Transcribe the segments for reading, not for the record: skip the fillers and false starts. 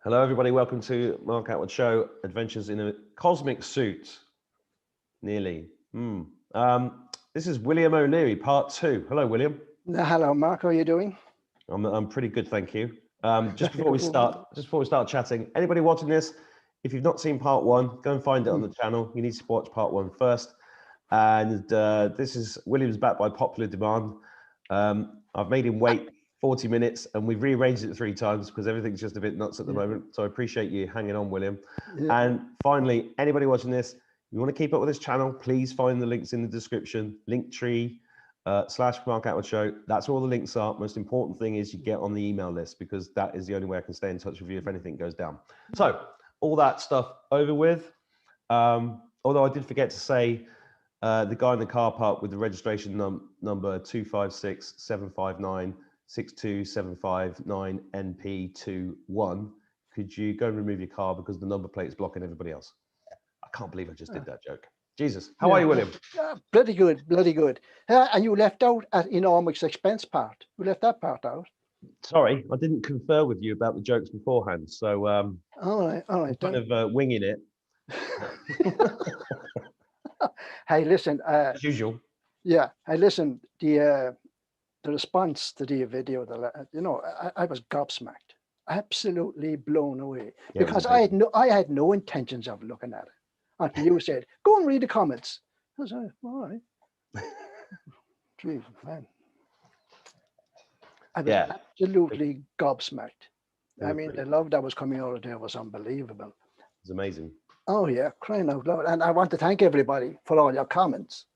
Hello, everybody. Welcome to Mark Attwood Show, Adventures in a Cosmic Suit. Nearly. This is William O'Leary, part 2. Hello, William. Hello, Mark. How are you doing? I'm pretty good, thank you. Just before we start chatting, anybody watching this, if you've not seen part 1, go and find it on the channel. You need to watch part 1 first. And this is William's back by popular demand. I've made him wait 40 minutes and we've rearranged it 3 times because everything's just a bit nuts at the moment. So I appreciate you hanging on, William. Yeah. And finally, anybody watching this, you want to keep up with this channel, please find the links in the description, Linktree / Mark Attwood Show. That's where all the links are. Most important thing is you get on the email list because that is the only way I can stay in touch with you if anything goes down. So all that stuff over with. Although I did forget to say, the guy in the car park with the registration number 2567596275 9NP21. Could you go and remove your car because the number plate is blocking everybody else? I can't believe I just did that joke. Jesus. How are you, William? Bloody good, bloody good. And you left out at enormous expense part. You left that part out. Sorry, I didn't confer with you about the jokes beforehand. So all right. I'm kind of winging it. Hey, listen. As usual. Yeah, I listened. The response to the video, I was gobsmacked, absolutely blown away, because I had no intentions of looking at it until you said, "Go and read the comments." I was like, all right. Gee, man. I was absolutely gobsmacked. I mean, the love that was coming out of there was unbelievable. It's amazing. Oh yeah, crying out loud. And I want to thank everybody for all your comments.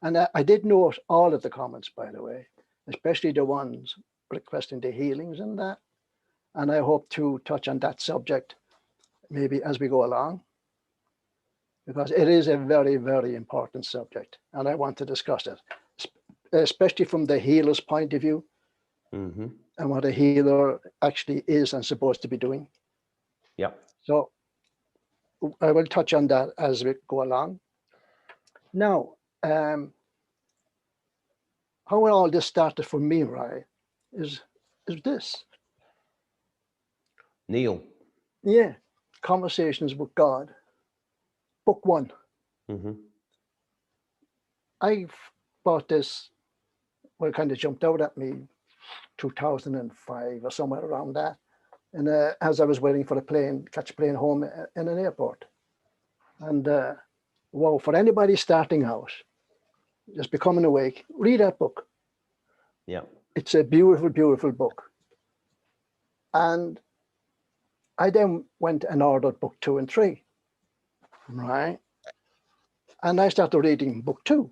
And I did note all of the comments, by the way, especially the ones requesting the healings and that. And I hope to touch on that subject maybe as we go along, because it is a very, very important subject. And I want to discuss it, especially from the healer's point of view, and what a healer actually is and supposed to be doing. Yeah. So I will touch on that as we go along. Now, how all this started for me, right, is this. Neil. Yeah, Conversations with God, book 1. I bought this, well, it kind of jumped out at me 2005 or somewhere around that. And as I was waiting for the plane, catch a plane home in an airport. And wow, for anybody starting out, just becoming awake, read that book. Yeah. It's a beautiful, beautiful book. And I then went and ordered book 2 and 3, right? And I started reading book 2,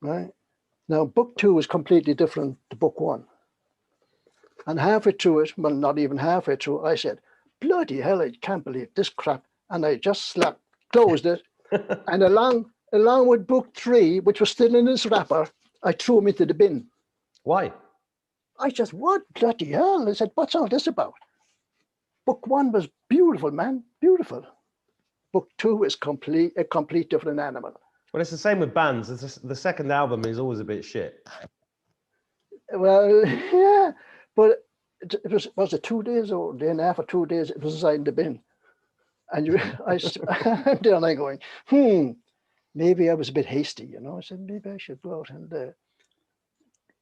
right? Now, book 2 is completely different to book 1. And halfway through it, well, not even halfway through, I said, bloody hell, I can't believe this crap. And I just closed it. And along with book 3, which was still in its wrapper, I threw them into the bin. Why? I just, what bloody hell? I said, what's all this about? Book 1 was beautiful, man, beautiful. Book 2 is a complete different animal. Well, it's the same with bands. The second album is always a bit shit. Well, yeah, but it was it 2 days or a day and a half or 2 days? It was inside in the bin. And I'm down there going, maybe I was a bit hasty, I said, maybe I should go out and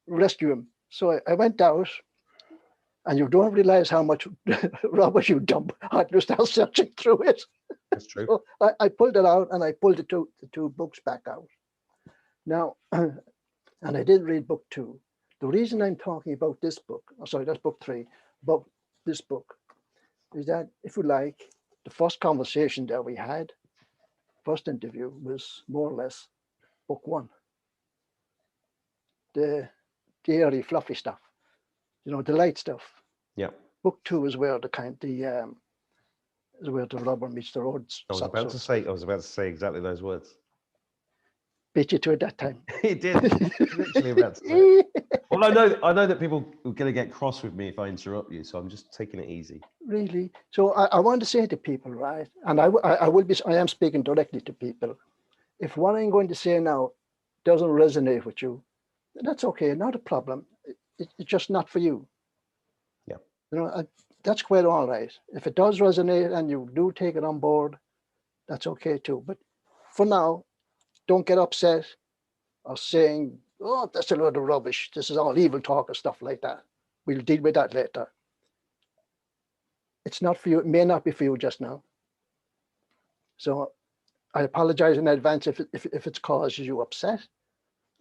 rescue him. So I went out, and you don't realize how much rubbish you dump until you start searching through it. That's true. So I pulled it out, and I pulled the two books back out. Now, and I did read book 2. The reason I'm talking about this book, that's book 3, about this book, is that, if you like, the first conversation that we had, first interview, was more or less book 1. The airy, fluffy stuff, the light stuff. Yeah. Book 2 is where is where the rubber meets the road. I was about to say exactly those words. Beat you to it that time. He did. Literally about to say it. Well, I know that people are going to get cross with me if I interrupt you, so I'm just taking it easy. Really? So I want to say to people, right, and I am speaking directly to people. If what I'm going to say now doesn't resonate with you, that's okay, not a problem. It's just not for you. Yeah. that's quite all right. If it does resonate and you do take it on board, that's okay too. But for now, don't get upset or saying, oh, that's a load of rubbish. This is all evil talk or stuff like that. We'll deal with that later. It's not for you. It may not be for you just now. So I apologize in advance if it's causes you upset,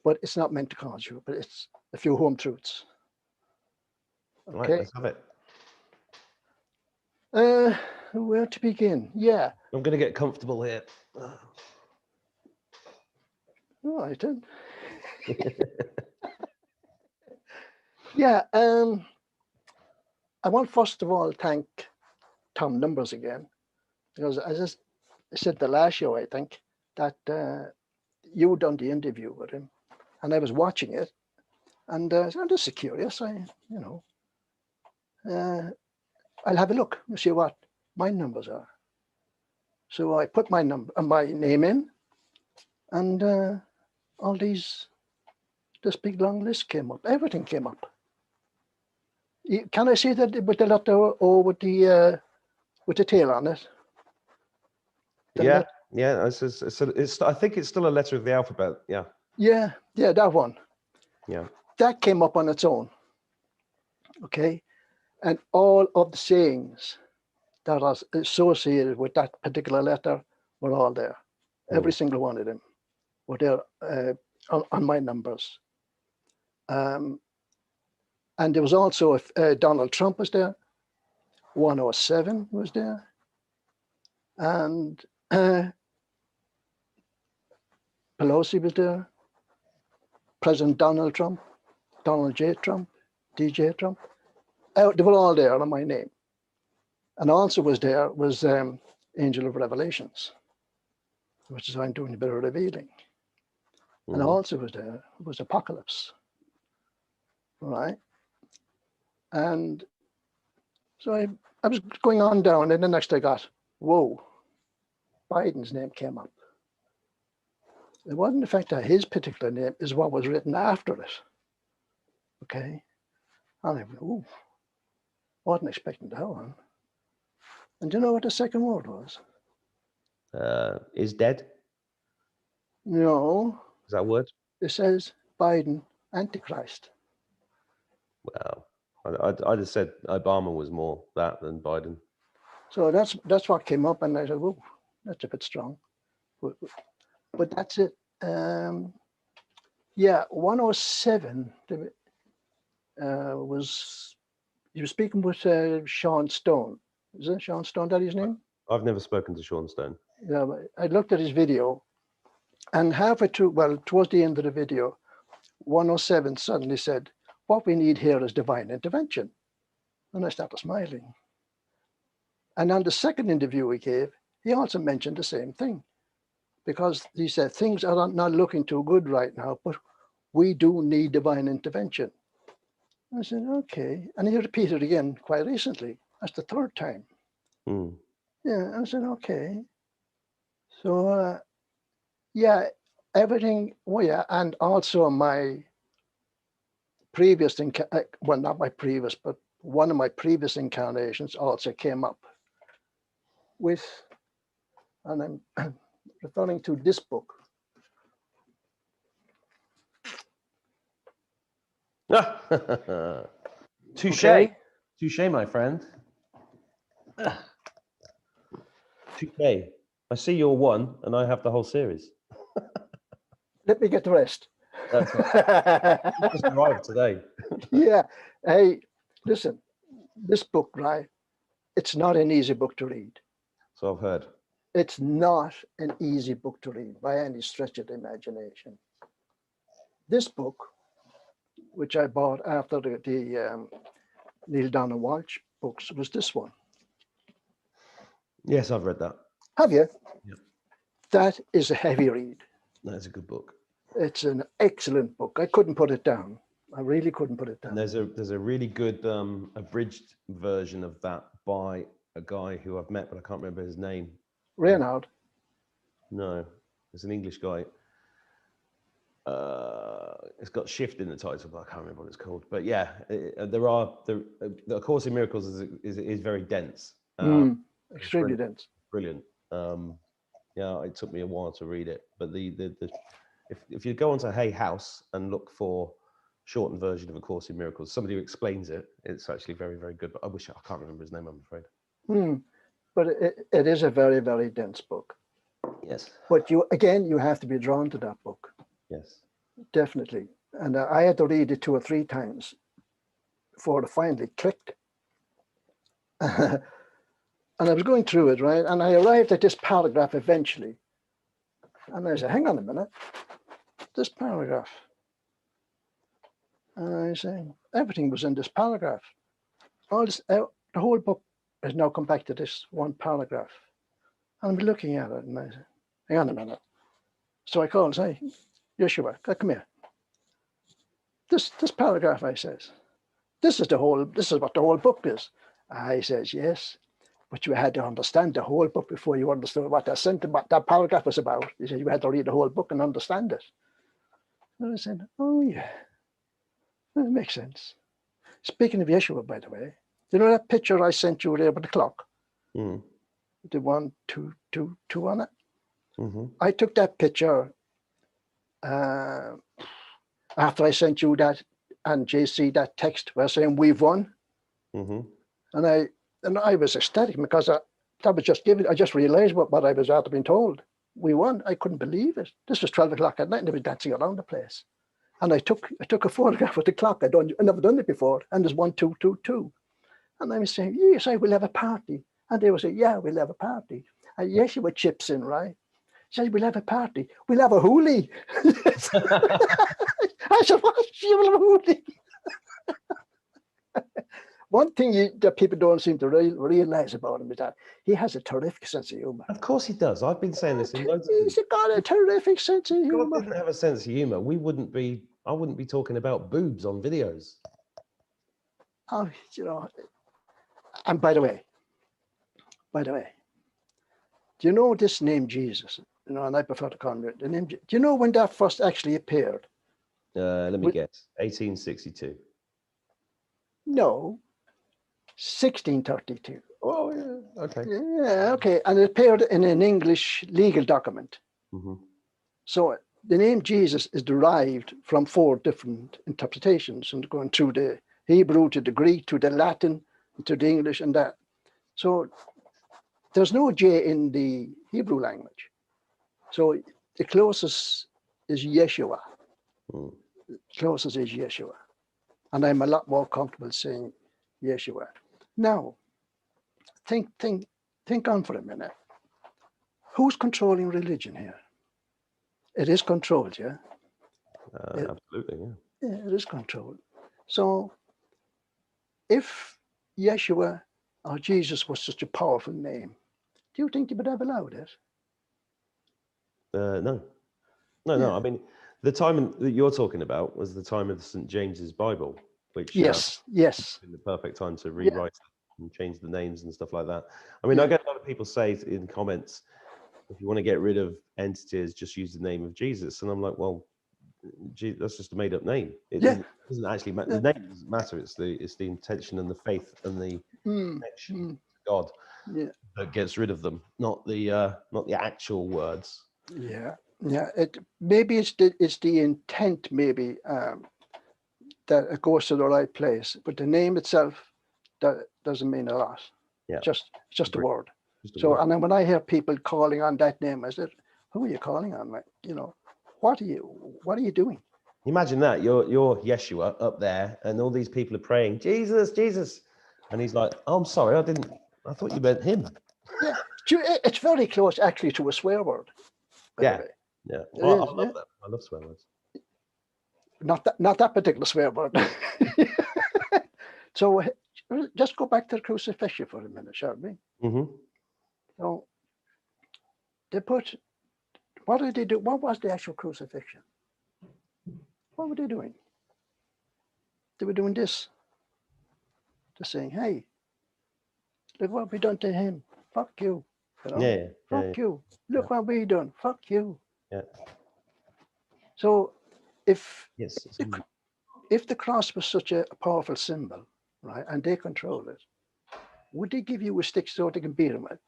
but it's not meant to cause you, but it's a few home truths. Okay. Right, let's have it. Where to begin? Yeah. I'm going to get comfortable here. All right then. Yeah. I want first of all thank Tom Numbers again, because as I said the last show, I think that you done the interview with him, and I was watching it, and I'm just curious. I'll have a look and see what my numbers are. So I put my name in, and all this big long list came up. Everything came up. Can I say that with the letter O with the tail on it? Yeah. It's I think it's still a letter of the alphabet. Yeah. Yeah, that one. Yeah. That came up on its own. Okay. And all of the sayings that are associated with that particular letter were all there. Every single one of them were there on my numbers. And there was also, Donald Trump was there, 107 was there, and Pelosi was there, President Donald Trump, Donald J. Trump, DJ Trump. They were all there on my name. And also was Angel of Revelations, which is why I'm doing a bit of revealing. And also was Apocalypse, right? And so I was going on down, and the next I got, whoa, Biden's name came up. It wasn't the fact that his particular name is what was written after it. Okay. And I went, ooh, wasn't expecting that one. And do you know what the second word was? Is dead? No. Is that a word? It says Biden, Antichrist. Wow. I'd have said Obama was more that than Biden. So that's what came up, and I said, "Oh, that's a bit strong," but that's it. 107 was you were speaking with Sean Stone. Is it Sean Stone? That his name? I've never spoken to Sean Stone. Yeah, I looked at his video, and halfway through, towards the end of the video, 107 suddenly said, "What we need here is divine intervention," and I started smiling. And on the second interview he gave, he also mentioned the same thing, because he said things are not looking too good right now, but we do need divine intervention. I said, okay. And he repeated again quite recently. That's the third time. Yeah, I said, okay. So, everything, and also my previous, not my previous, but one of my previous incarnations also came up with, and I'm referring to this book. Touche. Okay. Touche, my friend. Touche. I see you're one, and I have the whole series. Let me get the rest. That's right. You just arrived today. Yeah. Hey, listen, this book, right? It's not an easy book to read. So I've heard. It's not an easy book to read by any stretch of the imagination. This book, which I bought after the Neil Donald Walsh books, was this one. Yes, I've read that. Have you? Yeah. That is a heavy read. That is a good book. It's an excellent book. I couldn't put it down. I really couldn't put it down. And there's a really good abridged version of that by a guy who I've met, but I can't remember his name. Reynard? No, it's an English guy. it's got shift in the title, but I can't remember what it's called. But yeah, the Course in Miracles is very dense. Extremely dense. Brilliant. Yeah, it took me a while to read it, but if you go onto Hay House and look for shortened version of A Course in Miracles, somebody who explains it, it's actually very, very good. But I can't remember his name, I'm afraid. But it is a very, very dense book. Yes. But you have to be drawn to that book. Yes. Definitely. And I had to read it 2 or 3 times before it finally clicked. And I was going through it, right? And I arrived at this paragraph eventually. And I said, hang on a minute, this paragraph. And I say, everything was in this paragraph. All this, the whole book has now come back to this one paragraph. And I'm looking at it and I say, hang on a minute. So I call and say, Yeshua, come here. This paragraph, I says, this is what the whole book is. I says, yes, but you had to understand the whole book before you understood what that paragraph was about. He said, you had to read the whole book and understand it. And I said, oh yeah, that makes sense. Speaking of Yeshua, by the way, you know that picture I sent you there with the clock? Mm. The 1, 2, 2, 2 on it? Mm-hmm. I took that picture after I sent you that and JC that text where saying we've won. Mm-hmm. And I was ecstatic because I just realized what I was after being told. We won. I couldn't believe it. This was 12 o'clock at night and I was dancing around the place. And I took a photograph of the clock. I'd never done it before. And there's 1, 2, 2, 2. And I was saying, yes, I will have a party. And they would say, yeah, we'll have a party. And Yeshua chips in, right? He says, we'll have a party. We'll have a hoolie. I said, what? You will have a hoolie? One thing that people don't seem to realize about him is that he has a terrific sense of humor. Of course he does. I've been saying this in loads of He's got a terrific sense of humor. God didn't have a sense of humor, I wouldn't be talking about boobs on videos. Oh, and by the way, do you know this name Jesus? And I prefer to call him the name. Do you know when that first actually appeared? Let me guess. 1862. No, 1632. Oh, yeah. Okay. Yeah, okay. And it appeared in an English legal document. Mm-hmm. So the name Jesus is derived from 4 different interpretations and going through the Hebrew to the Greek to the Latin to the English and that. So there's no J in the Hebrew language. So the closest is Yeshua. Mm. The closest is Yeshua. And I'm a lot more comfortable saying Yeshua. Now, think on for a minute. Who's controlling religion here? It is controlled, yeah? Absolutely, yeah. Yeah, it is controlled. So if Yeshua or Jesus was such a powerful name, do you think they would have allowed it? No. Yeah. I mean, the time that you're talking about was the time of St. James's Bible, which yes. in the perfect time to rewrite and change the names and stuff like that. I mean, I get a lot of people say in comments, if you want to get rid of entities, just use the name of Jesus. And I'm like, well, that's just a made-up name. It doesn't actually matter. The name doesn't matter. It's the intention and the faith and the connection to God that gets rid of them, not the actual words. Yeah. Maybe it's the intent. Maybe that it goes to the right place, but the name itself that doesn't mean a lot. Yeah, just a word. Word. And then when I hear people calling on that name, I said, "Who are you calling on? Like, what are you doing?" Imagine that you're Yeshua up there, and all these people are praying, Jesus, Jesus, and he's like, "Oh, I'm sorry, I thought you meant him." Yeah, it's very close actually to a swear word. Yeah. Well, I love that. I love swear words. Not that particular swear word. So just go back to the crucifixion for a minute, shall we? Mm-hmm. So what did they do? What was the actual crucifixion? What were they doing? They were doing this. They're saying, hey, look what we done to him. Fuck you. Fuck you. Look what we done. Fuck you. Yeah. So if Yes. if the cross was such a powerful symbol, right, and they control it, would they give you a stick so they can beat them with?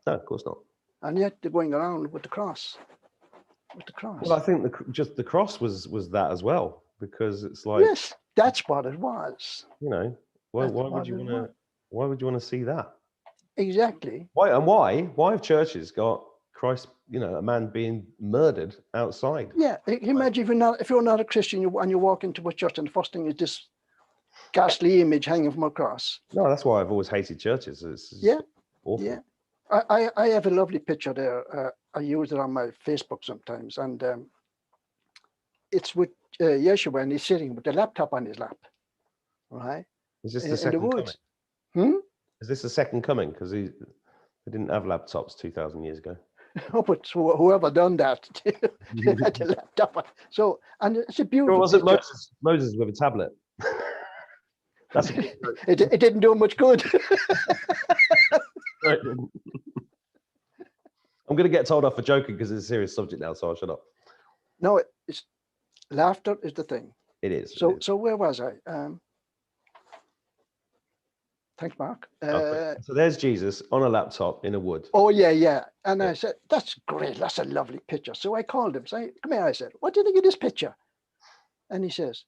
No, of course not. And yet they're going around with the cross. With the cross. Well, I think just the cross was that as well, because it's like, yes, that's what it was. you know, why would you want to see that? Exactly. Why have churches got Christ, a man being murdered outside? Yeah, imagine if you're not a Christian and you walk into a church and the first thing is this ghastly image hanging from a cross. No, that's why I've always hated churches. It's awful. Yeah. I have a lovely picture there. I use it on my Facebook sometimes, and it's with Yeshua, and he's sitting with the laptop on his lap, right? Is this the second coming? Is this the second coming? Because they didn't have laptops 2,000 years ago. Oh, but whoever done that had a laptop. So, and it's a beautiful. Or was it Moses with a tablet? That's it didn't do much good. I'm going to get told off for joking because it's a serious subject now, so I'll shut up. No, it's laughter is the thing. It is. So where was I? Thanks, Mark. So there's Jesus on a laptop in a wood. Oh, yeah. And I said, that's great. That's a lovely picture. So I called him. Say, come here. I said, what do you think of this picture? And he says,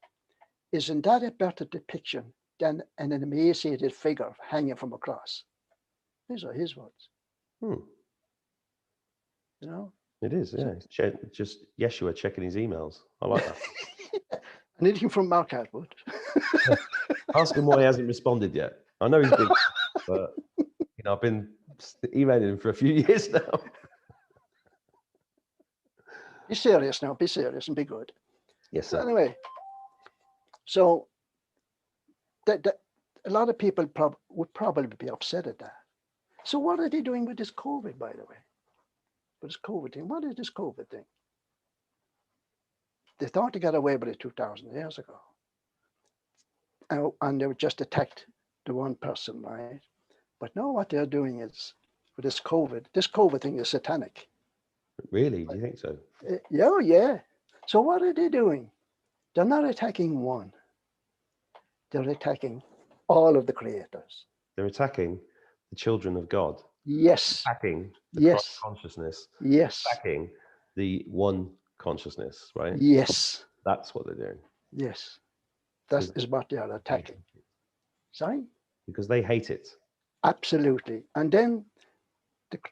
isn't that a better depiction than an emaciated figure hanging from a cross? These are his words. You know? It is, yeah. Just Yeshua checking his emails. I like that. Anything from Mark Attwood? Ask him why he hasn't responded yet. I know he's been, but I've been emailing him for a few years now. Be serious now. Be serious and be good. Yes, sir. Anyway, so a lot of people would probably be upset at that. So what are they doing with this COVID, by the way? With this COVID thing? What is this COVID thing? They thought they got away with it 2,000 years ago. And they were just attacked the one person, right? But now what they're doing is, with this COVID thing is satanic. Really? Do you think so? Yeah. So what are they doing? They're not attacking one. They're attacking all of the creators. They're attacking the children of God. Yes. Attacking the Christ consciousness. Yes. Attacking the one consciousness, right? Yes. That's what they're doing. Yes. That is what they are attacking. Sorry? Because they hate it. Absolutely. And then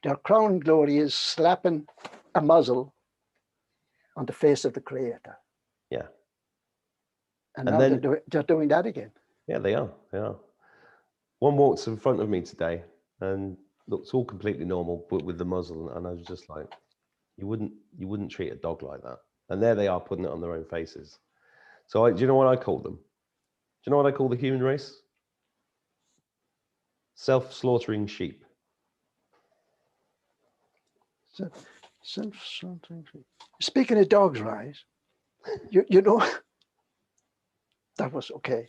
their crown glory is slapping a muzzle on the face of the Creator. Yeah. And now then, they're doing that again. Yeah, they are. One walked in front of me today and looked all completely normal, but with the muzzle, and I was just like, you wouldn't treat a dog like that. And there they are putting it on their own faces. So do you know what I call them? Do you know what I call the human race? Self-slaughtering sheep. Self-slaughtering sheep. Speaking of dogs, right? You know, that was okay.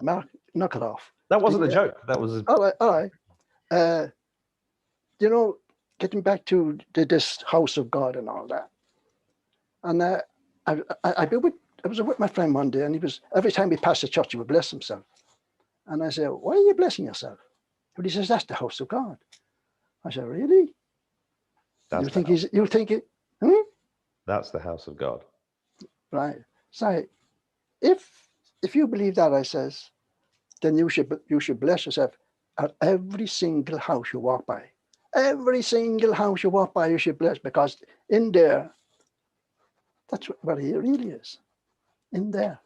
Mark, knock it off. That wasn't a joke. That was all right. You know, getting back to this house of God and all that. And I was with my friend one day, and he was, every time he passed the church, he would bless himself. And I said, why are you blessing yourself? But he says, that's the house of God. I said, really? You think it? That's the house of God. Right. So if you believe that, I says, then you should bless yourself at every single house you walk by. Every single house you walk by, you should bless, because in there, that's where he really is. In there.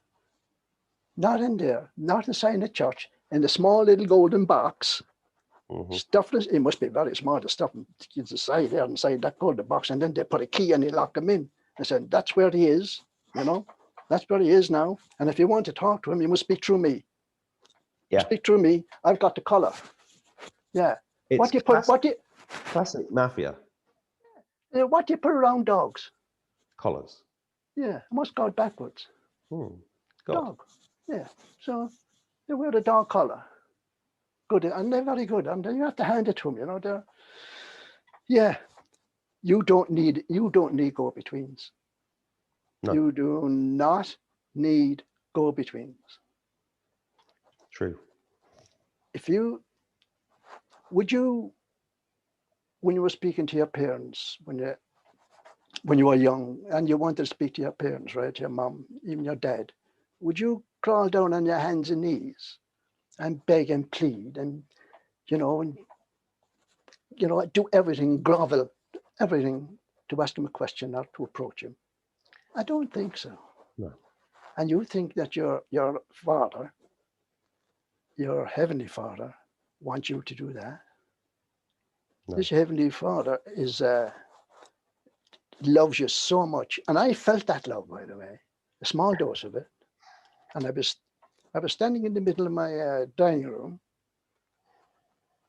Not in there, not inside the church, in the small little golden box. Stuffed, it must be very small to stuff him inside there, inside that golden box, and then they put a key and they lock him in. I said, that's where he is, that's where he is now. And if you want to talk to him, you must speak through me. Yeah. Speak through me. I've got the collar. Yeah. It's classic mafia. What do you put around dogs? Collars. Yeah, it must go backwards. Dog. Yeah. So they wear the dog collar. Good, and they're very good. And you have to hand it to them, You don't need go-betweens. No. You do not need go-betweens. True. When you were speaking to your parents, when you were young and you wanted to speak to your parents, right, your mom, even your dad, would you crawl down on your hands and knees and beg and plead and do everything, grovel, everything to ask him a question or to approach him? I don't think so. No. And you think that your father, your heavenly father, wants you to do that? No. This heavenly father loves you so much, and I felt that love, by the way, a small dose of it. And I was standing in the middle of my dining room,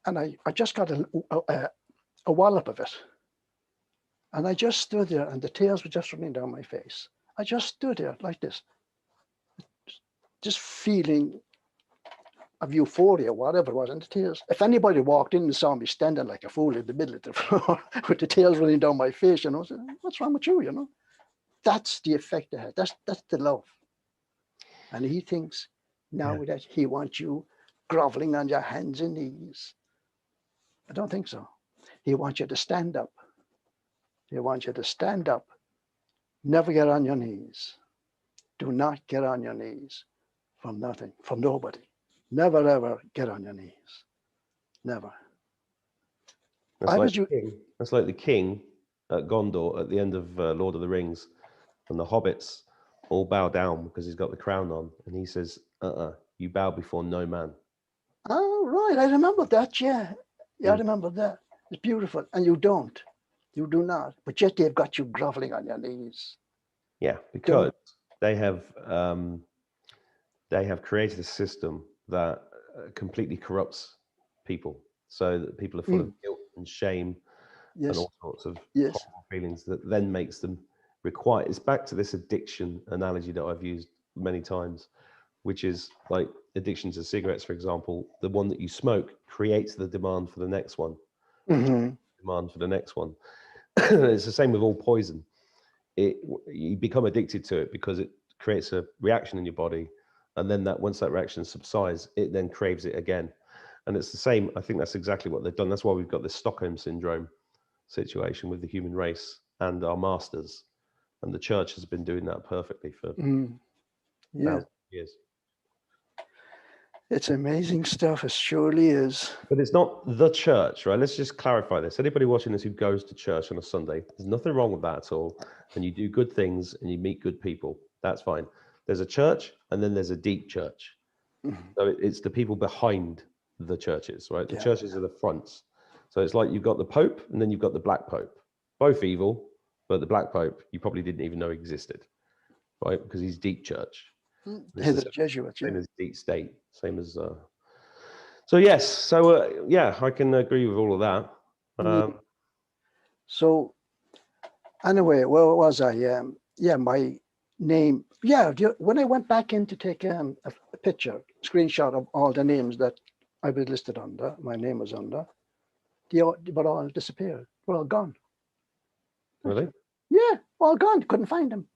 and I just got a wallop of it, and I just stood there, and the tears were just running down my face. I just stood there like this, just feeling of euphoria, whatever it was, and the tears. If anybody walked in and saw me standing like a fool in the middle of the floor with the tears running down my face, said, what's wrong with you, That's the effect it had. That's the love. And he thinks now that he wants you groveling on your hands and knees. I don't think so. He wants you to stand up. He wants you to stand up. Never get on your knees. Do not get on your knees for nothing, for nobody. Never, ever get on your knees. Never. That's like the king at Gondor at the end of Lord of the Rings, and the hobbits all bow down because he's got the crown on, and he says, you bow before no man. Oh, right. I remember that, yeah. I remember that. It's beautiful. And you don't. You do not. But yet they've got you groveling on your knees. Yeah, because they have created a system that completely corrupts people, so that people are full of guilt and shame and all sorts of horrible feelings that then makes them require. It's back to this addiction analogy that I've used many times, which is like addiction to cigarettes, for example. The one that you smoke creates the demand for the next one. Demand for the next one. It's the same with all poison. You become addicted to it because it creates a reaction in your body, and then once that reaction subsides, it then craves it again. And it's the same. I think that's exactly what they've done. That's why we've got this Stockholm syndrome situation with the human race and our masters, and the church has been doing that perfectly for thousands of years. It's amazing stuff. It surely is. But it's not the church, right? Let's just clarify this. Anybody watching this who goes to church on a Sunday, there's nothing wrong with that at all. And you do good things and you meet good people. That's fine. There's a church and then there's a deep church. So it's the people behind the churches, right? The churches are the fronts. So it's like you've got the Pope and then you've got the Black Pope. Both evil, but the Black Pope you probably didn't even know existed, right? Because he's deep church. He's a Jesuit, same as deep state, same as... So yes, so I can agree with all of that. So anyway, where was I? My name. When I went back in to take a picture, screenshot of all the names that I was listed under, my name was under, they all disappeared. We're all gone. Really? Yeah, all gone. Couldn't find them.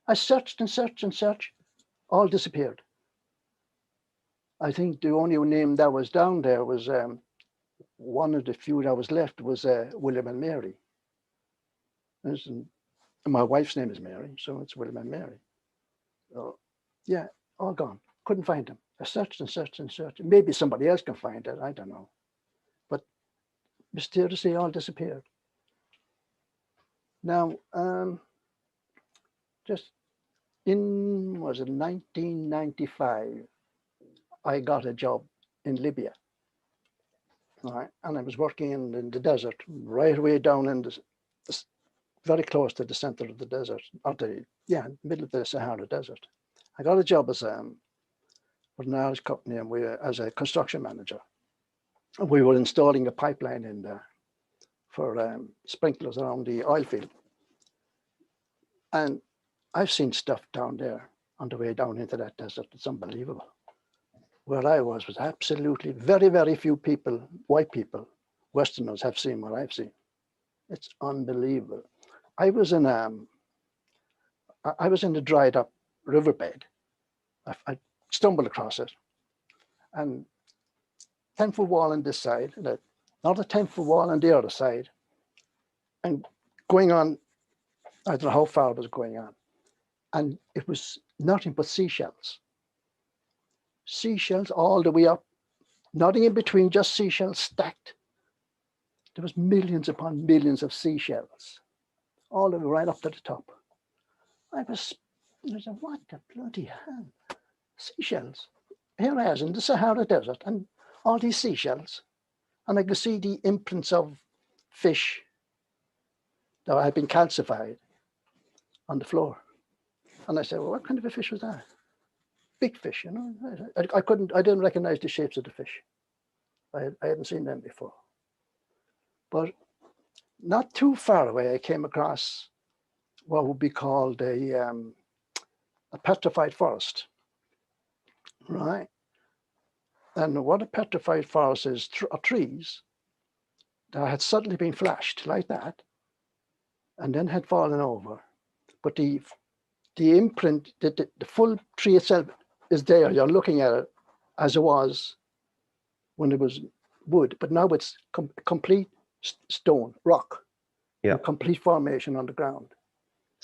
I searched and searched and searched. All disappeared. I think the only name that was down there was one of the few that was left was William and Mary. And my wife's name is Mary, so it's William and Mary. So, yeah, all gone. Couldn't find them. I searched and searched and searched. Maybe somebody else can find it. I don't know. But mysteriously, all disappeared. Now, just in 1995, I got a job in Libya. Right, and I was working in the desert, right away down in very close to the center of the desert, middle of the Sahara Desert. I got a job with an Irish company, and as a construction manager. We were installing a pipeline in there for sprinklers around the oil field. And I've seen stuff down there on the way down into that desert. It's unbelievable. Where I was absolutely very, very few people, white people, Westerners, have seen what I've seen. It's unbelievable. I was in I was in the dried up riverbed. I stumbled across it, and 10-foot wall on this side, and another 10-foot wall on the other side, and going on, I don't know how far it was going on, and it was nothing but seashells. Seashells all the way up, nothing in between, just seashells stacked. There was millions upon millions of seashells, all the way right up to the top. I said, what the bloody hell? Seashells. Here I was in the Sahara Desert, and all these seashells. And I could see the imprints of fish that had been calcified on the floor. And I said, well, what kind of a fish was that? Big fish, you know. I didn't recognize the shapes of the fish. I hadn't seen them before. But not too far away, I came across what would be called a petrified forest, right? And what a petrified forest is are trees that had suddenly been flashed like that, and then had fallen over. But the imprint, the full tree itself is there. You're looking at it as it was when it was wood, but now it's complete stone, rock, Yeah, complete formation on the ground.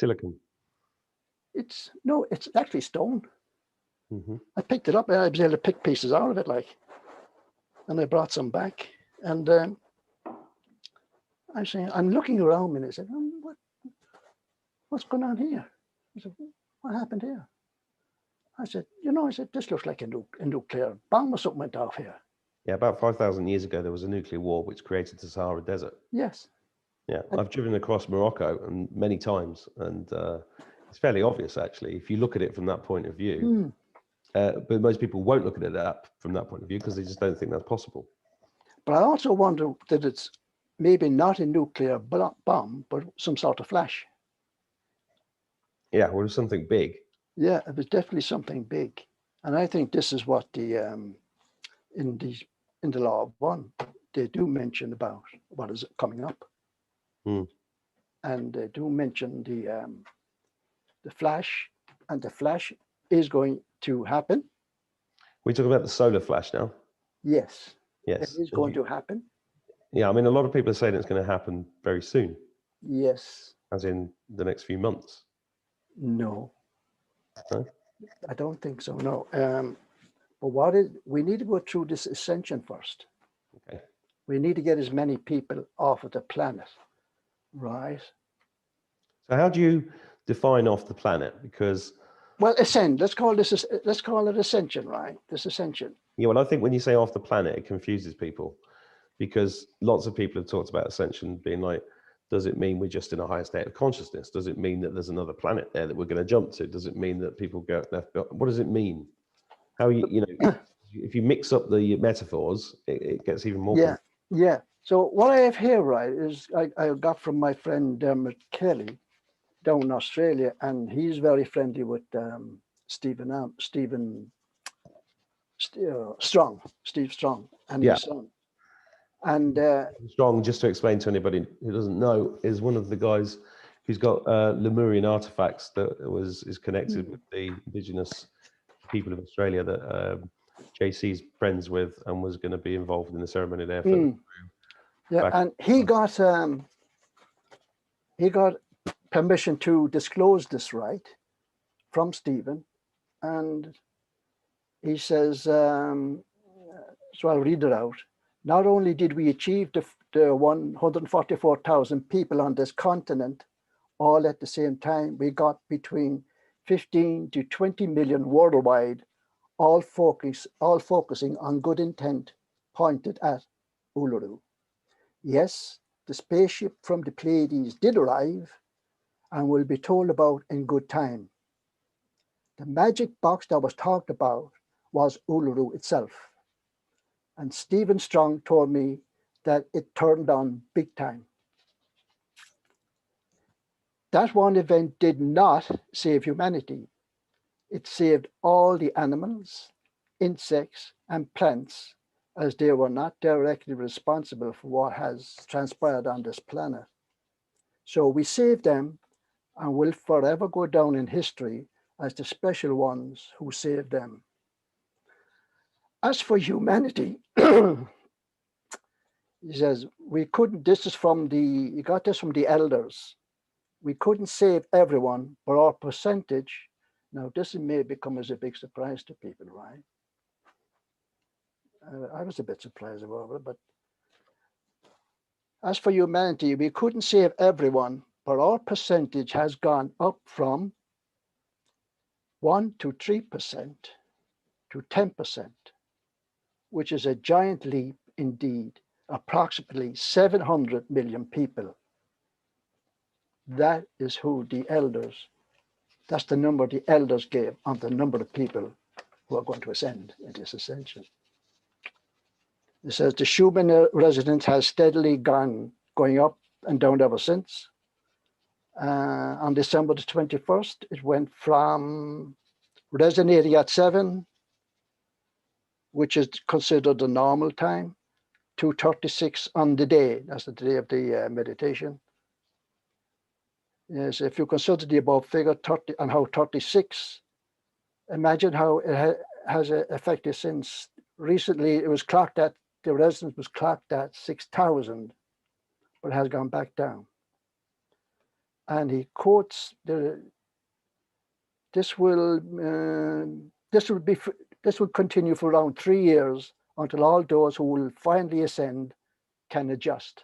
silicon. It's actually stone. Mm-hmm. I picked it up, and I was able to pick pieces out of it, and I brought some back. And I'm looking around me, and I said, what's going on here? I said, what happened here? I said, this looks like a nuclear bomb or something went off here. Yeah, about 5,000 years ago, there was a nuclear war which created the Sahara Desert. Yes. Yeah, I've driven across Morocco and many times, and it's fairly obvious, actually, if you look at it from that point of view. But most people won't look at it from that point of view because they just don't think that's possible. But I also wonder that it's maybe not a nuclear bomb, but some sort of flash. Yeah, well, it was something big. Yeah, it was definitely something big. And I think this is what in the Law of One, they do mention about what is coming up. And they do mention the flash, and the flash is going to happen. We talk about the solar flash now. Yes. Yes. It is going to happen. Yeah, I mean, a lot of people are saying it's going to happen very soon. Yes. As in the next few months. No. Huh? I don't think so, no. But we need to go through this ascension first. Okay. We need to get as many people off of the planet, right? So how do you define off the planet? Because ascend. Let's call it ascension, right? This ascension. Yeah, well, I think when you say off the planet, it confuses people, because lots of people have talked about ascension being like, does it mean we're just in a higher state of consciousness? Does it mean that there's another planet there that we're going to jump to? Does it mean that people go left? What does it mean? How if you mix up the metaphors, it gets even more. Yeah. So what I have here, right, is I got from my friend Dermot Kelly down in Australia, and he's very friendly with Steve Strong, and his son. And Strong, just to explain to anybody who doesn't know, is one of the guys who's got Lemurian artifacts that is connected with the indigenous people of Australia that JC's friends with, and was going to be involved in the ceremony there. And he got permission to disclose this, right, from Stephen, and he says, so I'll read it out. Not only did we achieve the 144,000 people on this continent all at the same time, we got between 15 to 20 million worldwide, all focusing on good intent pointed at Uluru. Yes, the spaceship from the Pleiades did arrive and will be told about in good time. The magic box that was talked about was Uluru itself. And Stephen Strong told me that it turned on big time. That one event did not save humanity. It saved all the animals, insects, and plants, as they were not directly responsible for what has transpired on this planet. So we saved them, and will forever go down in history as the special ones who saved them. As for humanity, he says, we couldn't, this is from the, he got this from the elders. We couldn't save everyone, but our percentage, now this may become as a big surprise to people, right? I was a bit surprised about it, but as for humanity, we couldn't save everyone, but our percentage has gone up from 1 to 3% to 10%, which is a giant leap indeed. Approximately 700 million people. That is who the elders, that's the number the elders gave on the number of people who are going to ascend in this ascension. It says the Schumann resonance has steadily going up and down ever since. On December the 21st, it went from resonating at 7, which is considered the normal time, to 36 on the day. That's the day of the meditation. Yes, if you consider the above figure 30 and how 36, imagine how it has affected since recently. It was clocked at, the resonance was clocked at 6,000, but it has gone back down. And he quotes this will continue for around 3 years until all those who will finally ascend can adjust.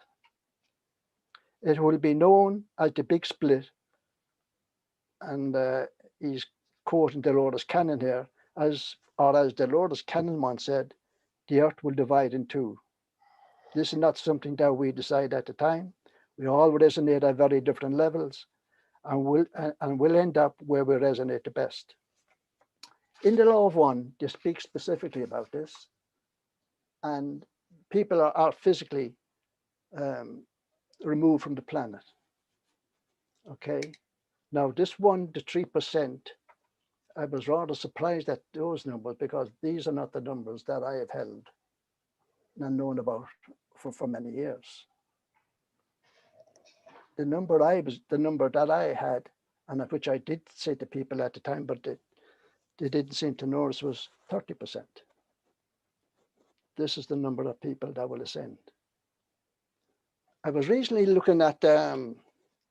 It will be known as the big split, and he's quoting Dolores Cannon here, as Dolores Cannon once said, the earth will divide in two. This is not something that we decide at the time. We all resonate at very different levels, and we'll end up where we resonate the best. In the Law of One, they speak specifically about this, and people are physically removed from the planet. Okay, now this 1 to 3%, I was rather surprised at those numbers, because these are not the numbers that I have held and known about for many years. The number that I had, and of which I did say to people at the time, but they didn't seem to notice, was 30%. This is the number of people that will ascend. I was recently looking at an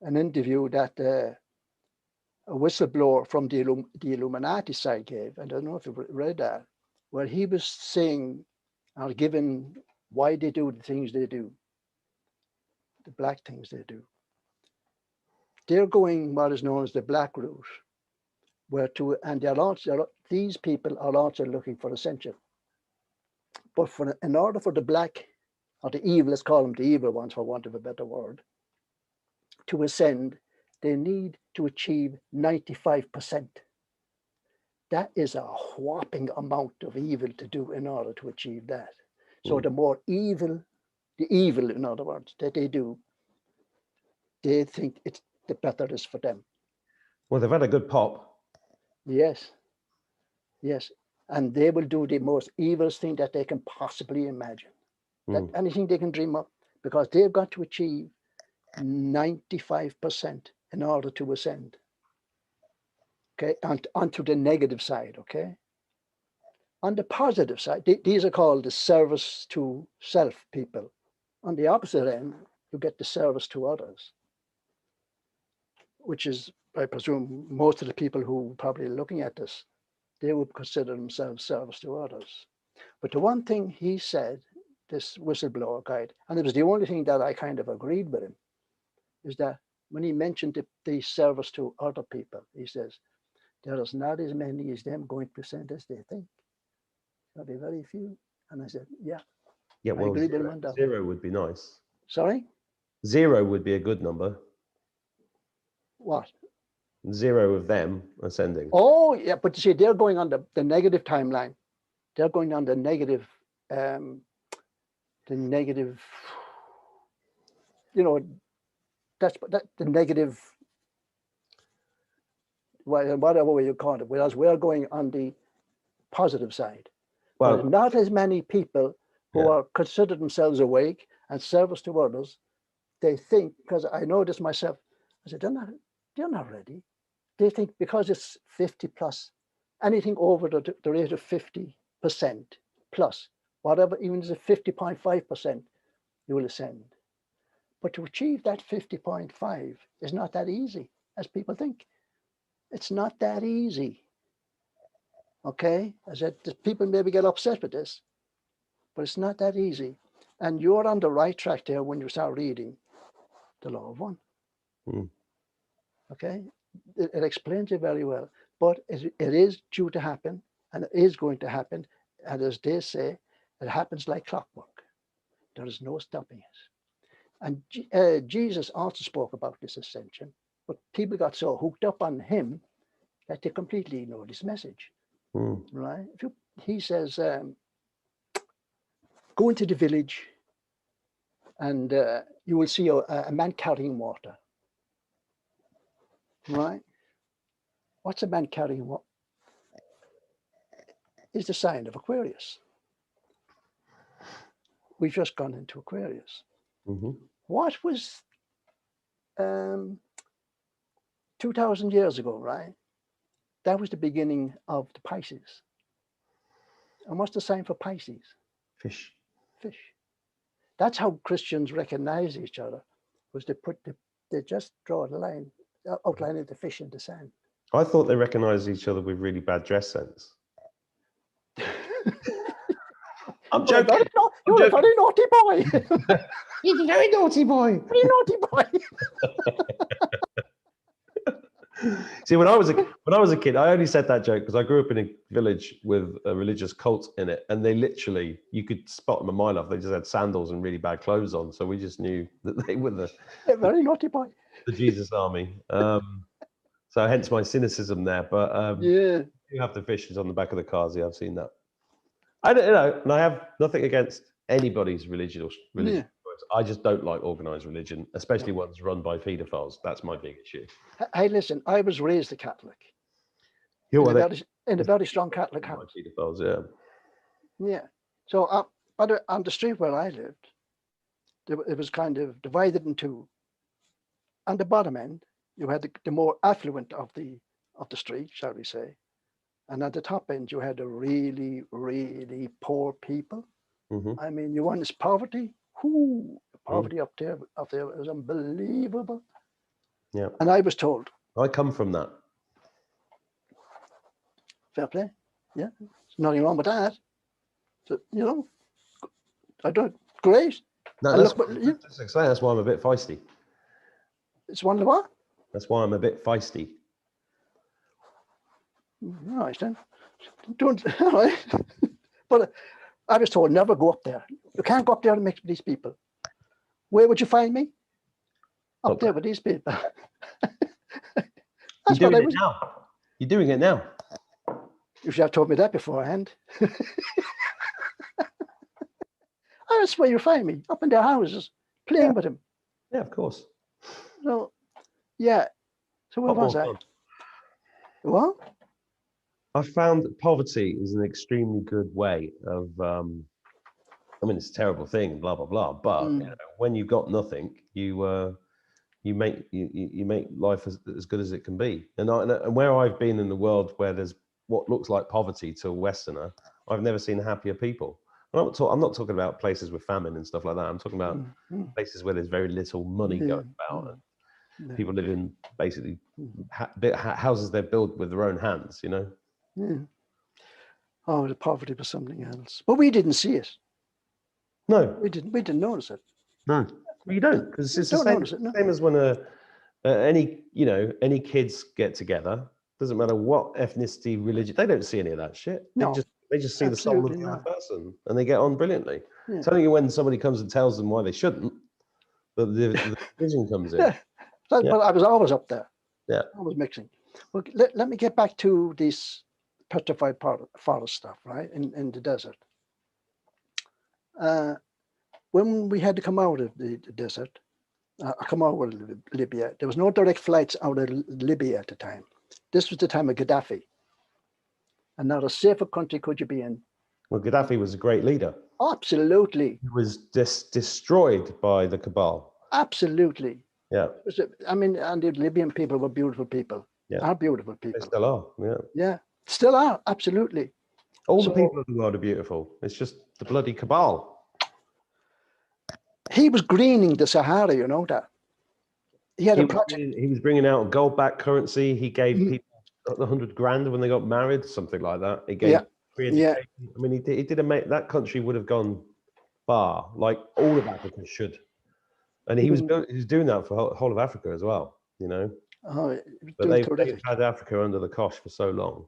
interview that a whistleblower from the Illuminati side gave. I don't know if you've read that, where he was saying or given why they do the things they do, the black things they do. They're going what is known as the black route, and these people are also looking for ascension. But in order for the black, or the evil, let's call them the evil ones for want of a better word, to ascend, they need to achieve 95%. That is a whopping amount of evil to do in order to achieve that. So the more evil, in other words, that they do, they think the better it is for them. Well, they've had a good pop. Yes, yes. And they will do the most evil thing that they can possibly imagine. That anything they can dream up, because they've got to achieve 95% in order to ascend. Okay, onto the negative side, okay? On the positive side, these are called the service to self people. On the opposite end, you get the service to others, which is, I presume, most of the people who are probably looking at this, they would consider themselves service to others. But the one thing he said, this whistleblower guide, and it was the only thing that I kind of agreed with him, is that when he mentioned the service to other people, he says, there is not as many as them going to ascend as they think. There'll be very few. And I said, yeah. Yeah, well, I agree with him on that. Zero would be nice. Sorry? 0 would be a good number. What? 0 of them ascending. Oh, yeah, but you see, they're going on the negative timeline. They're going on the negative, you know, that's the negative, whatever way you call it, whereas we're going on the positive side. Well, but not as many people who are consider themselves awake and service to others. They think, because I know this myself, I said, They're not ready. They think because it's 50 plus, anything over the rate of 50% plus, whatever, even if it's 50.5%, you will ascend. But to achieve that 50.5 is not that easy, as people think. It's not that easy. Okay? I said, people maybe get upset with this, but it's not that easy. And you're on the right track there when you start reading the Law of One. Mm. Okay? It explains it very well. But it is due to happen, and it is going to happen. And as they say, it happens like clockwork. There is no stopping it. And Jesus also spoke about this ascension, but people got so hooked up on him that they completely ignored his message. Mm. Right? He says, go into the village and you will see a man carrying water. Right? What's a man carrying water? It's the sign of Aquarius. We've just gone into Aquarius. Mm-hmm. What was 2,000 years ago, right? That was the beginning of the Pisces. And what's the sign for Pisces? Fish. Fish. That's how Christians recognize each other, was they just draw the line, outlining the fish in the sand. I thought they recognized each other with really bad dress sense. I'm joking. You're a very naughty boy. He's a very naughty boy. Very naughty boy. See, when I was a kid, I only said that joke because I grew up in a village with a religious cult in it, and they literally, you could spot them a mile off. They just had sandals and really bad clothes on, so we just knew that they were the very naughty boy, the Jesus army. So hence my cynicism there. But yeah, you have the fishes on the back of the cars. Yeah, I've seen that. I don't, and I have nothing against anybody's religious choice. I just don't like organized religion, especially ones run by paedophiles. That's my big issue. Hey, listen, I was raised a Catholic. In a very strong Catholic house. Paedophiles, yeah. Yeah. So on the street where I lived, it was kind of divided in two. On the bottom end, you had the more affluent of the street, shall we say. And at the top end, you had the really, really poor people. Mm-hmm. I mean, you want this poverty? Poverty up there was unbelievable. Yeah. And I was told. I come from that. Fair play. Yeah. There's nothing wrong with that. So, I don't, great. No, that's exciting. That's why I'm a bit feisty. It's one of the what? That's why I'm a bit feisty. All right, then. All right. But I was told never go up there. You can't go up there and mix with these people. Where would you find me? Up there with these people. You're doing it now. You're doing it now. You should have told me that beforehand. That's where you find me, up in their houses, playing with them. Yeah, of course. So, yeah. So where was I? What? I found that poverty is an extremely good way of, I mean, it's a terrible thing, blah, blah, blah. But when you've got nothing, you make life as good as it can be. And where I've been in the world where there's what looks like poverty to a Westerner, I've never seen happier people. I'm not talking about places with famine and stuff like that. I'm talking about places where there's very little money going about, and people live in basically houses they build with their own hands. Yeah. Oh, the poverty was something else, but we didn't see it. No, we didn't notice it. No, you don't, because it's the same as when any kids get together. Doesn't matter what ethnicity, religion. They don't see any of that shit. No. They just see the soul of the other person, and they get on brilliantly. Yeah. It's only when somebody comes and tells them why they shouldn't that the vision comes in. But I was always up there. Yeah, always mixing. Well, let me get back to this Petrified Forest stuff, right? In the desert. When we had to come out of the desert, come out of Libya, there was no direct flights out of Libya at the time. This was the time of Gaddafi. And not a safer country could you be in. Well, Gaddafi was a great leader. Absolutely. He was destroyed by the cabal. Absolutely. Yeah. I mean, and the Libyan people were beautiful people. Yeah. Are beautiful They people. still are. Yeah. Yeah, still are, absolutely. All So the people of the world are beautiful. It's just the bloody cabal. he was greening the Sahara, you know that. He had a project. He was bringing out gold-backed currency. He gave people 100 grand when they got married, something like that. He gave free education. I mean, he did that country would have gone far, like all of Africa should. And he was doing that for the whole of Africa as well, you know. Oh, But they've had Africa under the cosh for so long.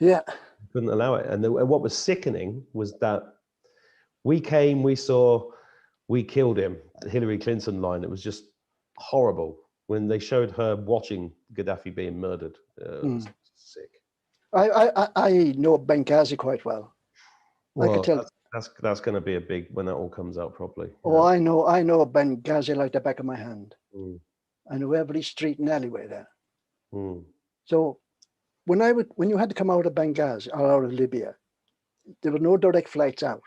Yeah. Couldn't allow it. And what was sickening was that we came, we saw, we killed him, the Hillary Clinton line. It was just horrible when they showed her watching Gaddafi being murdered. It was sick. I know Benghazi quite well. Well, I could tell. That's going to be a big when that all comes out properly. Oh, I know Benghazi like the back of my hand. I know every street and alleyway there. So when you had to come out of Benghazi or out of Libya, there were no direct flights out.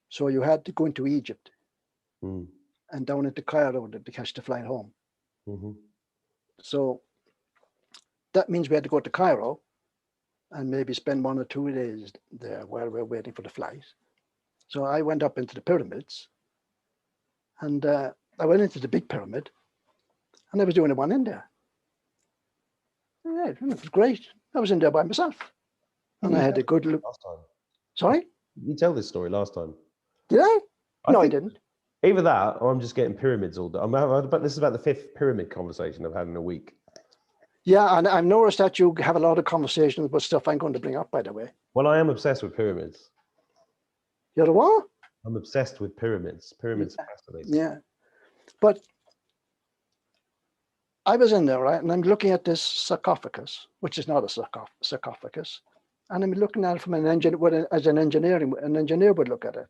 So you had to go into Egypt and down into Cairo to catch the flight home. So that means we had to go to Cairo and maybe spend 1 or 2 days there while we were waiting for the flight. So I went up into the pyramids, and I went into the big pyramid, and I was doing one in there. Yeah, it was great. I was in there by myself, and I had a good look. Last time. Sorry? You tell this story last time. Did I? No, I didn't. Either that, or I'm just getting pyramids all day. This is about the 5th pyramid conversation I've had in a week. Yeah, and I've noticed that you have a lot of conversations about stuff I'm going to bring up, by the way. Well, I am obsessed with pyramids. You're the what? I'm obsessed with pyramids. Pyramids are fascinating. Yeah. But I was in there, right? And I'm looking at this sarcophagus, which is not a sarcophagus. And I'm looking at it from an engineer, as an engineer would look at it.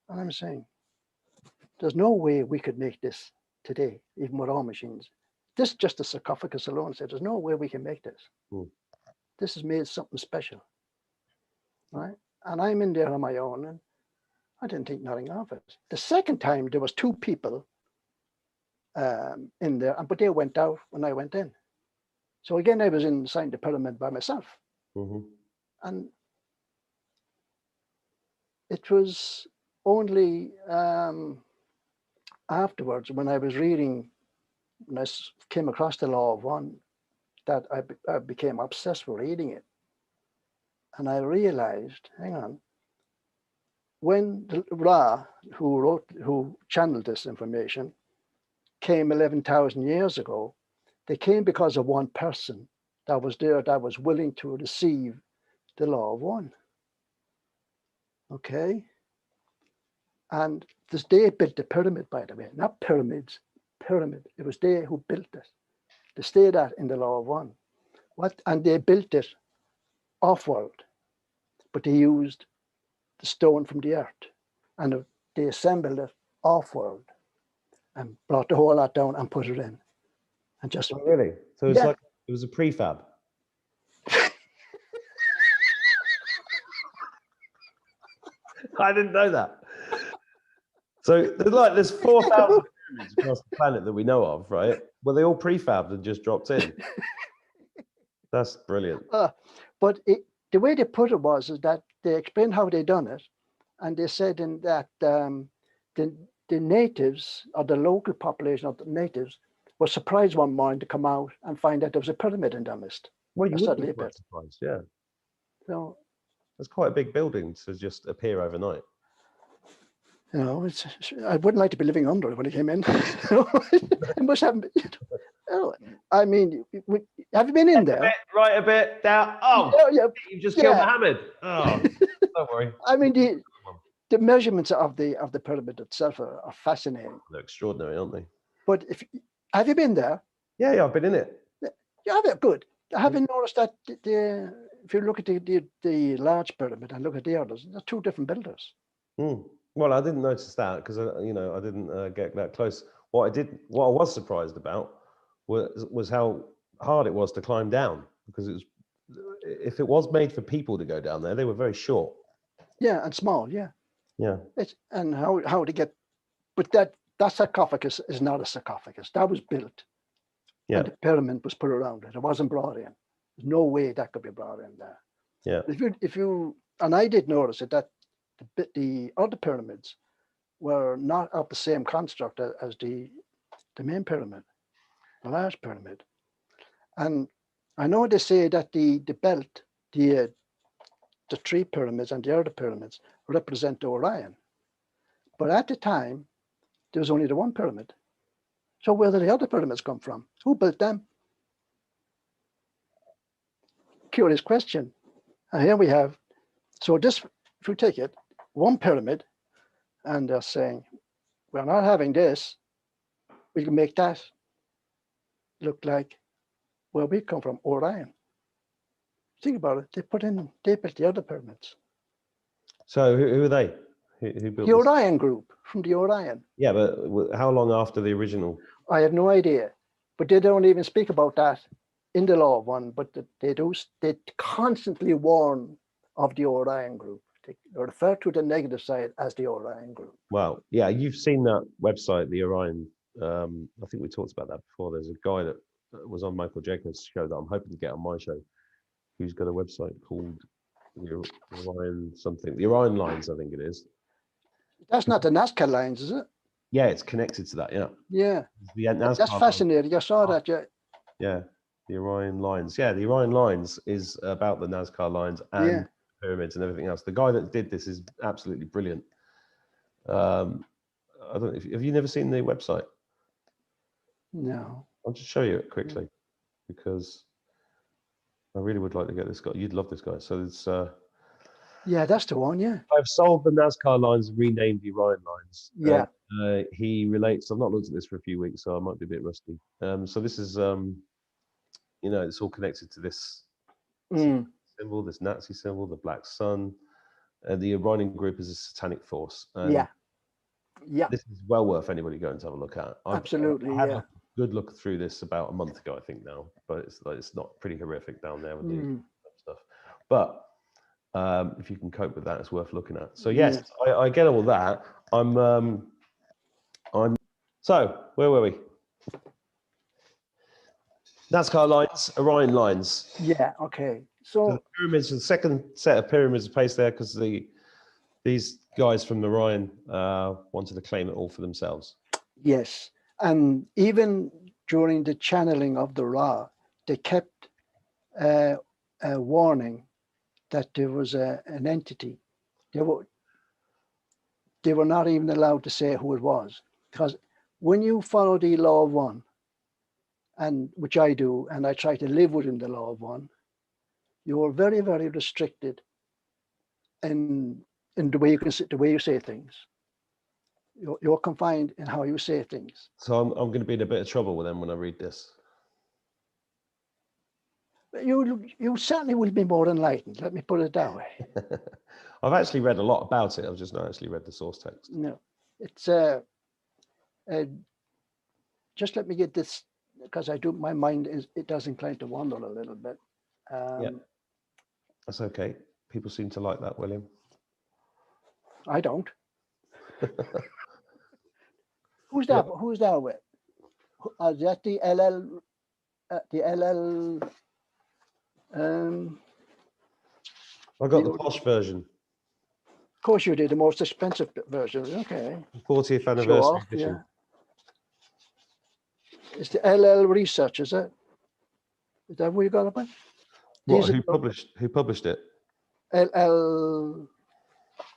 And I'm saying, there's no way we could make this today, even with our machines. This just the sarcophagus alone said, there's no way we can make this. This has made something special, right? And I'm in there on my own, and I didn't think nothing of it. The second time, there was 2 people in there, but they went out when I went in. So again, I was inside the pyramid by myself. And it was only afterwards, when I was reading, when I came across the Law of One, that I became obsessed with reading it. And I realized, hang on, when the Ra, who channeled this information, came 11,000 years ago, they came because of one person that was there, that was willing to receive the Law of One. Okay? And they built the pyramid, by the way, not pyramids, pyramid. It was they who built it. They stayed at in the Law of One. And they built it off-world, but they used the stone from the earth, and they assembled it off-world and brought the whole lot down and put it in. And just really? So it's like it was a prefab. I didn't know that. So there's 4,000 pyramids across the planet that we know of, right? Well, they all prefabbed and just dropped in. That's brilliant. But the way they put it was is that they explained how they done it, and they said in that the natives, or the local population of the natives, were surprised one morning to come out and find that there was a pyramid in their midst. Well, you would be quite surprised, yeah. So that's quite a big building to just appear overnight. You know, I wouldn't like to be living under it when it came in. It must have. I mean, have you been in there? Right a bit down. Oh, yeah, you just killed Mohammed. Oh, don't worry. I mean, the measurements of the pyramid itself are fascinating. They're extraordinary, aren't they? But have you been there? Yeah, I've been in it. Yeah, good. I haven't noticed that if you look at the large pyramid and look at the others, they're 2 different builders. Well, I didn't notice that because I didn't get that close. What I was surprised about was how hard it was to climb down, because if it was made for people to go down there, they were very short. Yeah, and small. Yeah. Yeah. And how to get, but that that sarcophagus is not a sarcophagus. That was built. Yeah. And the pyramid was put around it. It wasn't brought in. There's no way that could be brought in there. Yeah. If you, and I did notice it, that the other pyramids were not of the same construct as the main pyramid, the large pyramid. And I know they say that the belt, the three pyramids and the other pyramids represent Orion. But at the time, there was only the one pyramid. So where did the other pyramids come from? Who built them? Curious question. And here we have, so this, if you take it, one pyramid, and they're saying, we're not having this, we can make that look like where we come from, Orion. Think about it, they built the other pyramids. So who are they? Who built the Orion group, from the Orion. Yeah, but how long after the original? I have no idea, but they don't even speak about that in the Law of One, but they constantly warn of the Orion group. They refer to the negative side as the Orion group. Well, yeah, you've seen that website, the Orion. I think we talked about that before. There's a guy that was on Michael Jacobs' show that I'm hoping to get on my show, who's got a website called the Orion something. The Orion Lines, I think it is. That's not the Nazca lines, is it? Yeah, it's connected to that. Yeah. Yeah. That's fascinating. I saw that. Yeah. Yeah. The Orion Lines. Yeah, the Orion Lines is about the Nazca lines and pyramids and everything else. The guy that did this is absolutely brilliant. I don't know. Have you never seen the website? No. I'll just show you it quickly because I really would like to get this guy. You'd love this guy. So it's. Yeah, that's the one. Yeah. I've solved the Nazca lines, renamed the Orion lines. Yeah. He relates. I've not looked at this for a few weeks, so I might be a bit rusty. So this is. It's all connected to this symbol, this Nazi symbol, the black sun. The Orion group is a satanic force. Yeah. This is well worth anybody going to have a look at. Absolutely. I had a good look through this about a month ago, I think now, but it's not pretty horrific down there with the stuff. But if you can cope with that, it's worth looking at. So yes, I get all that. So where were we? Nazca lines, Orion lines. Yeah. Okay. So the pyramids, the second set of pyramids are placed there because these guys from the Orion wanted to claim it all for themselves. Yes, and even during the channeling of the Ra, they kept warning that there was an entity. They were not even allowed to say who it was, because when you follow the Law of One, and which I do, and I try to live within the Law of One, you are very, very restricted in the way you say things. You're confined in how you say things. So I'm going to be in a bit of trouble with them when I read this. You certainly will be more enlightened. Let me put it that way. I've actually read a lot about it. I've just not actually read the source text. No, it's just let me get this, because my mind it does incline to wander a little bit. Yeah, that's okay. People seem to like that, William. I don't. Who's that? Yeah. Who's that with? Is that the LL? The LL. I got the posh version. Of course, you did the most expensive version. Okay. 40th anniversary edition. Yeah. It's the LL Research, is it? Is that what you got about? Who published it? LL.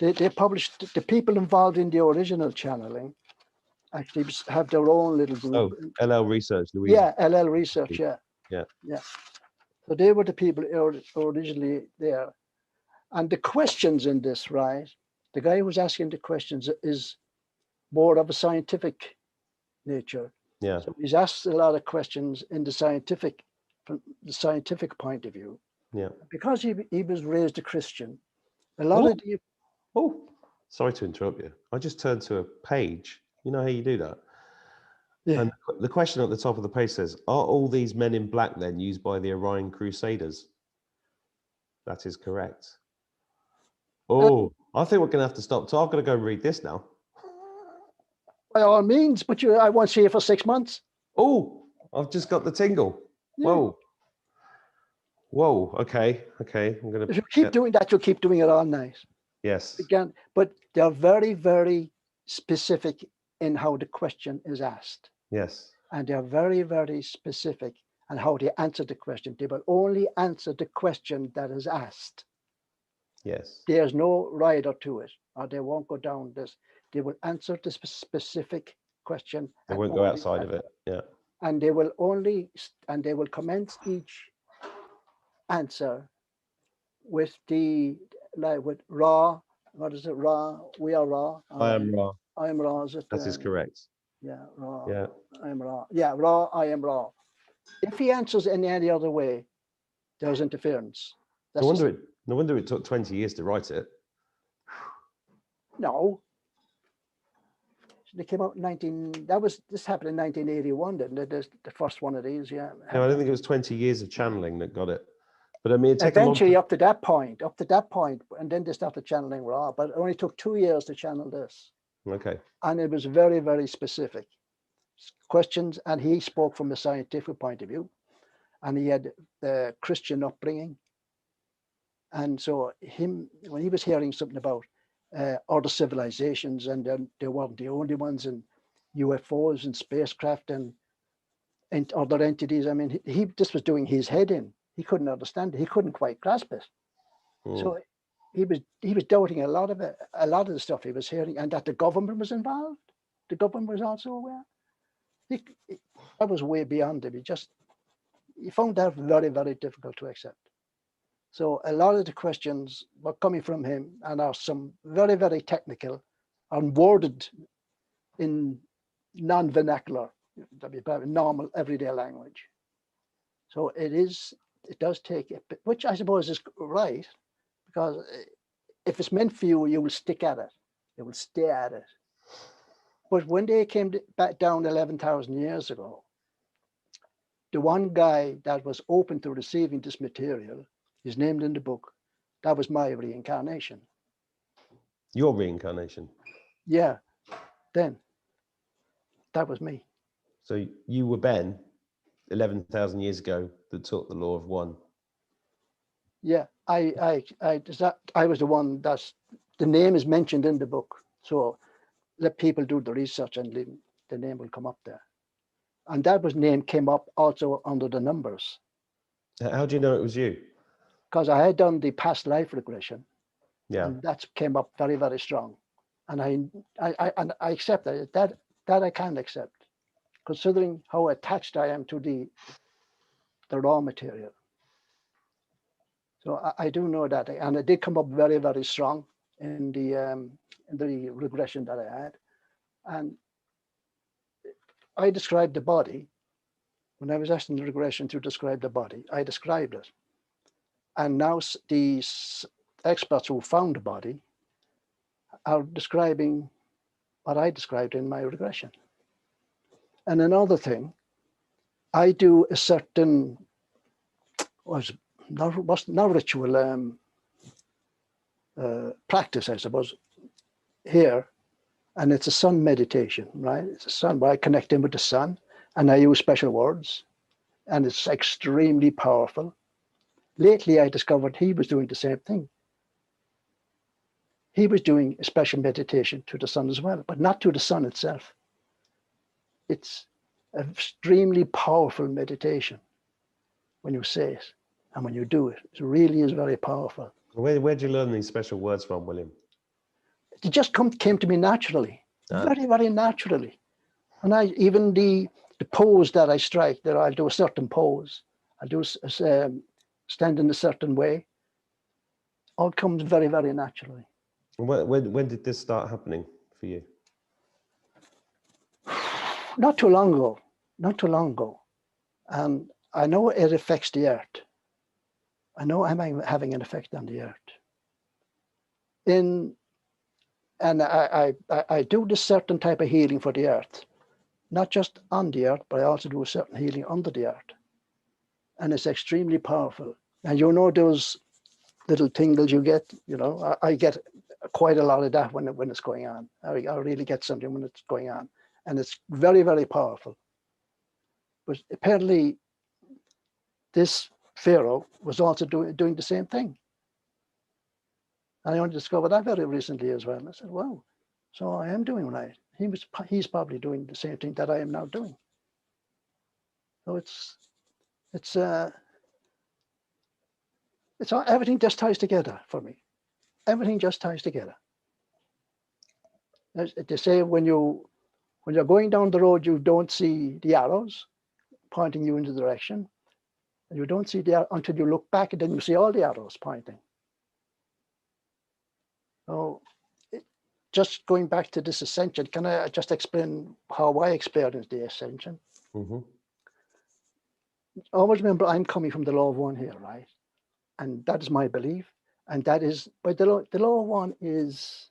They published, the people involved in the original channeling actually have their own little group. Oh, LL Research, Louise. Yeah, LL Research, yeah. Yeah. So they were the people originally there. And the questions in this, right? The guy who's asking the questions is more of a scientific nature. Yeah. So he's asked a lot of questions from the scientific point of view. Yeah. Because he was raised a Christian. A lot of the. Oh, sorry to interrupt you. I just turned to a page. You know how you do that? Yeah. And the question at the top of the page says, are all these men in black then used by the Orion Crusaders? That is correct. Oh, I think we're going to have to stop. So I've got to go and read this now. By all means, but I won't see you for 6 months. Oh, I've just got the tingle. Yeah. Whoa. Whoa. Okay. Okay. I'm going to. If you keep doing that, you'll keep doing it all night. Yes. Again, but they're very, very specific in how the question is asked. Yes. And they're very, very specific on how they answer the question. They will only answer the question that is asked. Yes. There's no rider to it, or they won't go down this. They will answer the specific question. They won't go outside of it. Yeah. And they will commence each answer with with Ra. What is it? Ra. We are Ra. I am Ra. I am Ra. Is it? That is correct. Yeah. Ra. Yeah. I am Ra. Yeah. Ra. I am Ra. If he answers in any other way, there's interference. No wonder it took 20 years to write it. No. They came out in this happened in 1981, didn't it? The first one of these, yeah. No, I don't think it was 20 years of channeling that got it. But I mean, eventually up to that point, and then they started channeling Ra, but it only took 2 years to channel this. Okay. And it was very, very specific questions, and he spoke from a scientific point of view, and he had the Christian upbringing. And so when he was hearing something about other civilizations, and then they weren't the only ones, and UFOs and spacecraft and other entities, I mean, he this was doing his head in. He couldn't understand it. He couldn't quite grasp it. So he was doubting a lot of the stuff he was hearing, and that the government was involved. The government was also aware. That was way beyond him. He found that very, very difficult to accept. So a lot of the questions were coming from him, and are some very, very technical and worded in non-vernacular, normal everyday language. So it does take a bit, which I suppose is right, because if it's meant for you, you will stick at it. You will stay at it. But when they came back down 11,000 years ago, the one guy that was open to receiving this material is named in the book. That was my reincarnation. Your reincarnation? Yeah, then. That was me. So you were Ben 11,000 years ago that taught the law of one. Yeah, I was the one the name is mentioned in the book. So let people do the research, and the name will come up there. And that name came up also under the numbers. How do you know it was you? Because I had done the past life regression. Yeah. And that came up very, very strong. And I accept that. That I can accept, considering how attached I am to the raw material. So I do know that, and it did come up very, very strong in the regression that I had. And I described the body. When I was asked in the regression to describe the body, I described it. And now these experts who found the body are describing what I described in my regression. And another thing, I do a certain, not ritual, practice, I suppose, here. And it's a sun meditation, right? It's a sun where I connect in with the sun, and I use special words, and it's extremely powerful. Lately, I discovered he was doing the same thing. He was doing a special meditation to the sun as well, but not to the sun itself. It's an extremely powerful meditation when you say it and when you do it. It really is very powerful. Where'd you learn these special words from, William? It just came to me naturally, very, very naturally. And even the pose that I strike, that I'll do a certain pose, I'll do stand in a certain way, all comes very, very naturally. When did this start happening for you? Not too long ago. And I know it affects the earth. I know I'm having an effect on the earth. And I do this certain type of healing for the earth, not just on the earth, but I also do a certain healing under the earth. And it's extremely powerful. And you know those little tingles you get, I get quite a lot of that when it's going on. I really get something when it's going on. and it's very, very powerful. But apparently, this Pharaoh was also doing the same thing. And I only discovered that very recently as well. And I said, wow, so I am doing right. He's probably doing the same thing that I am now doing. So it's all, everything just ties together for me. Everything just ties together. As they say, when you're going down the road, you don't see the arrows pointing you in the direction. And you don't see the arrow until you look back, and then you see all the arrows pointing. So just going back to this ascension, can I just explain how I experienced the ascension? Mm-hmm. Always remember, I'm coming from the law of one here, right? And that is my belief. And that is, but the law of one is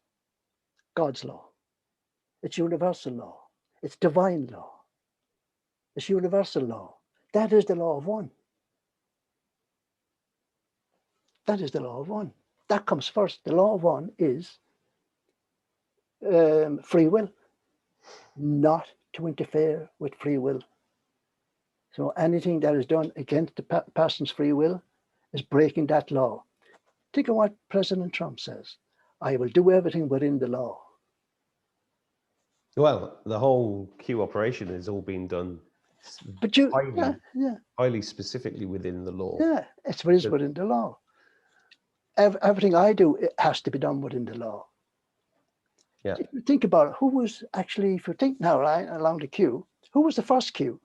God's law. It's universal law. It's divine law. It's universal law. That is the law of one. That is the law of one. That comes first. The law of one is free will, not to interfere with free will. So anything that is done against the person's free will is breaking that law. Think of what President Trump says. I will do everything within the law. Well, the whole Q operation is all being done But you, highly specifically within the law. Yeah, it's within the law. Everything I do, it has to be done within the law. Yeah. If you think about it, who was actually, if you think now, right, along the Q, who was the first Q?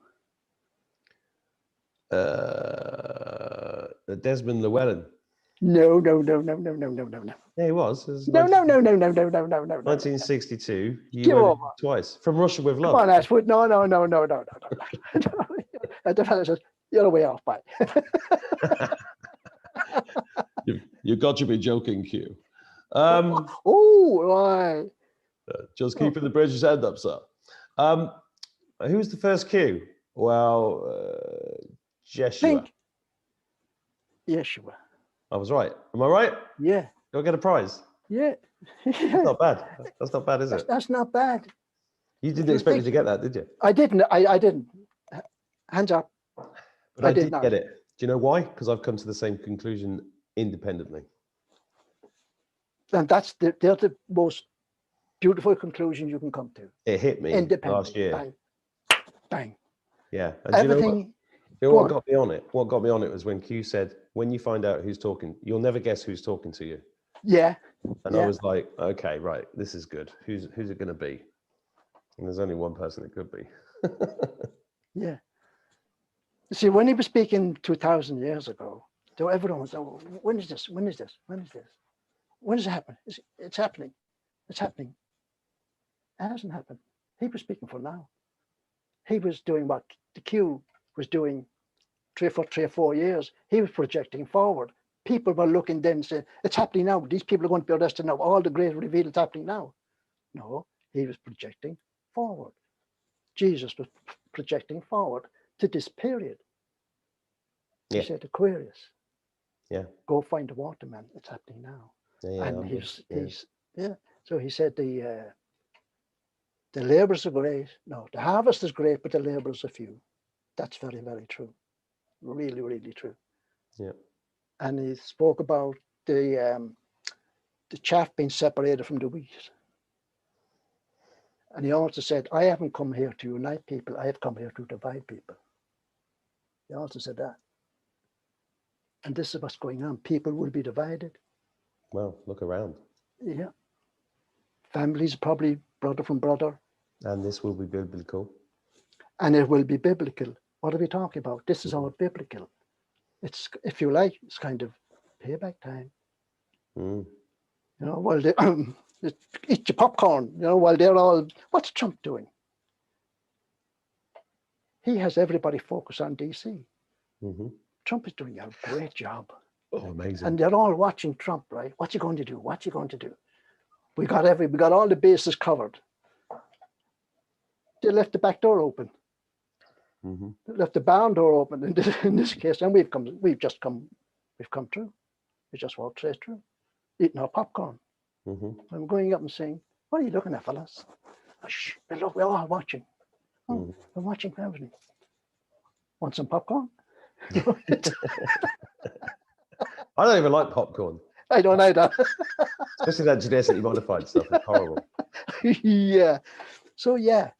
Desmond Llewellyn. No. Yeah, he was. No. 1962. You Give went over. twice. From Russia with Love. Come on, Attwood. No. And the fellow says, you're way off, mate. You've got to be joking, Q. Right. Just keeping the British end up, sir. Who was the first Q? Well, Jeshua. Yeshua. I was right. Am I right? Yeah. Do I get a prize? Yeah. That's not bad. That's not bad, is it? That's not bad. You didn't expect me to get that, did you? I didn't. I didn't. Hands up. But I did get it. Do you know why? Because I've come to the same conclusion independently. And that's they're the most beautiful conclusion you can come to. It hit me last year. Bang. Bang. Yeah. And everything. You know what got me on it? What got me on it was when Q said, when you find out who's talking, you'll never guess who's talking to you. Yeah. And I was like, okay, right, this is good. Who's it going to be? And there's only one person it could be. Yeah. See, when he was speaking 2,000 years ago, everyone was, oh, when is this? When is this? When is this? When does it happen? It's happening. It's happening. It hasn't happened. He was speaking for now. He was doing what the Q was doing 3 or 4 years. He was projecting forward. People were looking then and saying, it's happening now. These people are going to be arrested now. All the great reveal is happening now. No, he was projecting forward. Jesus was projecting forward to this period. He said, Aquarius. Yeah. Go find the waterman. It's happening now. And he's so he said the laborers are great. No, the harvest is great, but the laborers are few. That's very, very true. Really, really true. Yeah. And he spoke about the chaff being separated from the wheat. And he also said, I haven't come here to unite people. I have come here to divide people. He also said that. And this is what's going on. People will be divided. Well, look around. Yeah. Families probably brother from brother. And this will be biblical. And it will be biblical. What are we talking about? This is all biblical. It's, if you like, it's kind of payback time. Mm. You know, while they eat your popcorn, you know, while they're all, what's Trump doing? He has everybody focused on DC. Mm-hmm. Trump is doing a great job. Oh, amazing. And they're all watching Trump, right? What's he going to do? What's he going to do? We got all the bases covered. They left the back door open. Mm-hmm. They left the barn door open in this case, and we've come through. We just walked straight through, eating our popcorn. Mm-hmm. I'm going up and saying, what are you looking at, fellas? Shh, look, we're all watching. Oh, Mhm. we're watching everything. Want some popcorn? I don't even like popcorn, I don't either. especially that genetically modified stuff. It's horrible. Yeah. So yeah,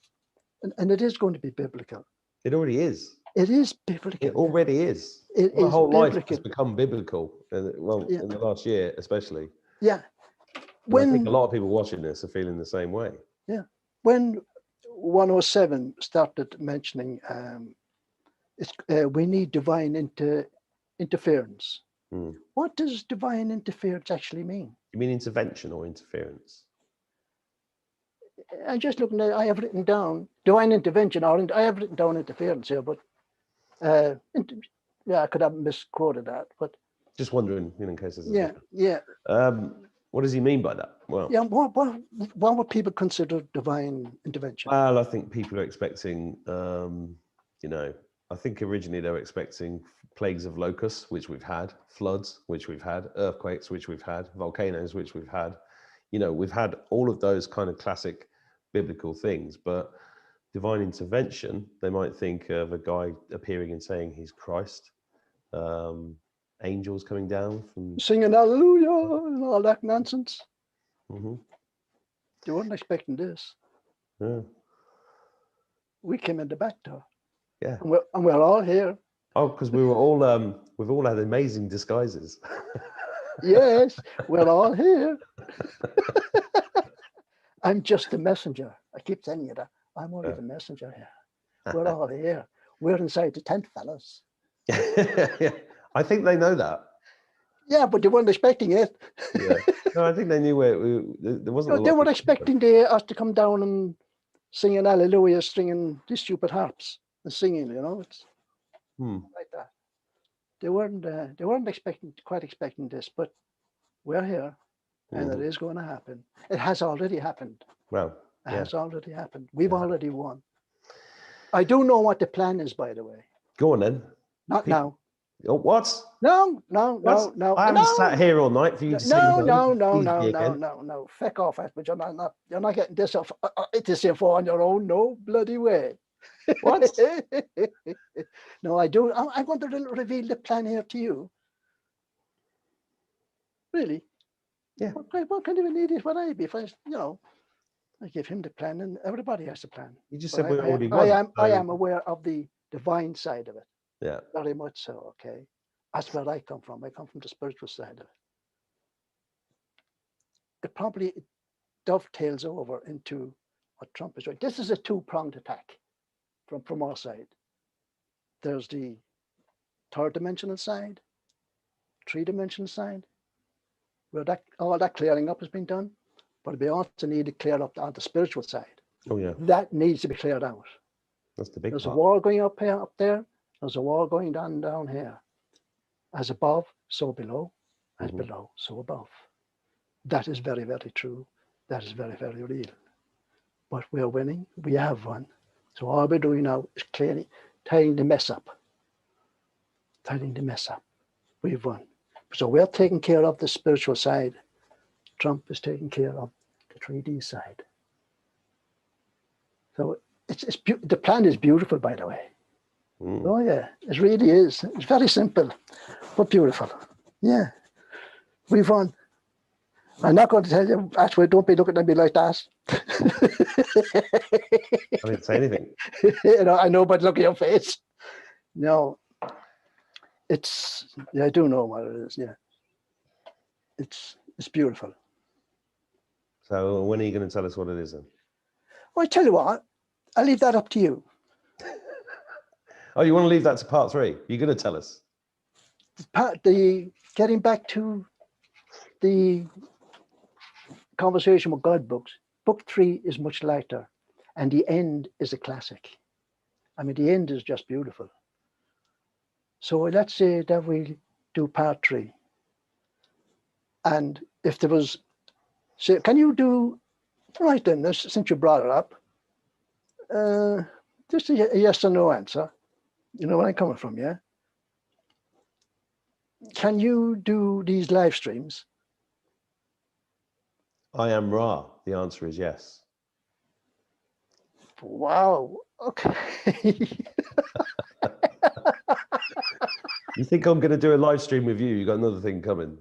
and it is going to be biblical. It already is. It is biblical. It already is. It My is whole life biblical. has become biblical. Well, Yeah. in the last year, especially. Yeah. And I think a lot of people watching this are feeling the same way. Yeah. When 107 started mentioning we need divine interference. Mm. What does divine interference actually mean? You mean intervention or interference? I'm just looking at, I have written down divine intervention, or I have written down interference here, but yeah, I could have misquoted that, but Just wondering, in case there's a yeah, difference. yeah. What does he mean by that? Well, Yeah, what would people consider divine intervention? well, I think people are expecting, I think originally they were expecting plagues of locusts, which we've had, floods, which we've had, earthquakes, which we've had, volcanoes, which we've had. We've had all of those kind of classic biblical things, but divine intervention, they might think of a guy appearing and saying he's Christ, angels coming down from Singing hallelujah and all that nonsense. Mhm. They weren't expecting this. Yeah. We came in the back door. Yeah. And we're all here. Oh, because we were all we've all had amazing disguises. Yes, we're all here. I'm just the messenger. I keep telling you that. I'm only the messenger here. We're all here. We're inside the tent, fellas. Yeah. I think they know that. Yeah, but they weren't expecting it. Yeah. No, I think they knew there wasn't. They were expecting us to come down and singing hallelujah, stringing these stupid harps and singing. It's like that. They weren't quite expecting this, but we're here, and it is going to happen. It has already happened. Well, it has already happened. We've already won. I do know what the plan is, by the way. Go on then. Not now. Oh, what? No. I haven't sat here all night for you to say No. Feck off, but you're not getting this off this info on your own. No bloody way. What? No, I do. I'm going to reveal the plan here to you. Really? Yeah. What kind of an idiot would I be if I give him the plan and everybody has a plan? You just said we already won. I am aware of the divine side of it. Yeah. Very much so, okay? That's where I come from. I come from the spiritual side of it. It probably dovetails over into what Trump is doing. This is a two-pronged attack from our side. There's the third dimensional side, three-dimensional side, where all that clearing up has been done, but we also need to clear up on the spiritual side. Oh yeah. That needs to be cleared out. That's the big There's part. a wall going up there. There's a wall going down here. As above, so below. As below, so above. That is very, very true. That is very, very real. But we're winning. We have won. So all we're doing now is clearly tying the mess up. We've won. So we're taking care of the spiritual side. Trump is taking care of the 3D side. So the plan is beautiful, by the way. Oh yeah, it really is. It's very simple, but beautiful. Yeah, we've won. I'm not going to tell you, Attwood, don't be looking at me like that. I didn't say anything. I know, but look at your face. No, I do know what it is. Yeah, it's beautiful. So when are you going to tell us what it is then? Well, I tell you what, I'll leave that up to you. Oh, you want to leave that to part 3? You're going to tell us. Getting back to the conversation with God books, book 3 is much lighter, and the end is a classic. I mean, the end is just beautiful. So let's say that we do part 3. And if there was, say, can you do, right then, since you brought it up, just a yes or no answer. You know where I'm coming from, yeah? Can you do these live streams? I am Ra. The answer is yes. Wow. Okay. You think I'm going to do a live stream with you? You got another thing coming.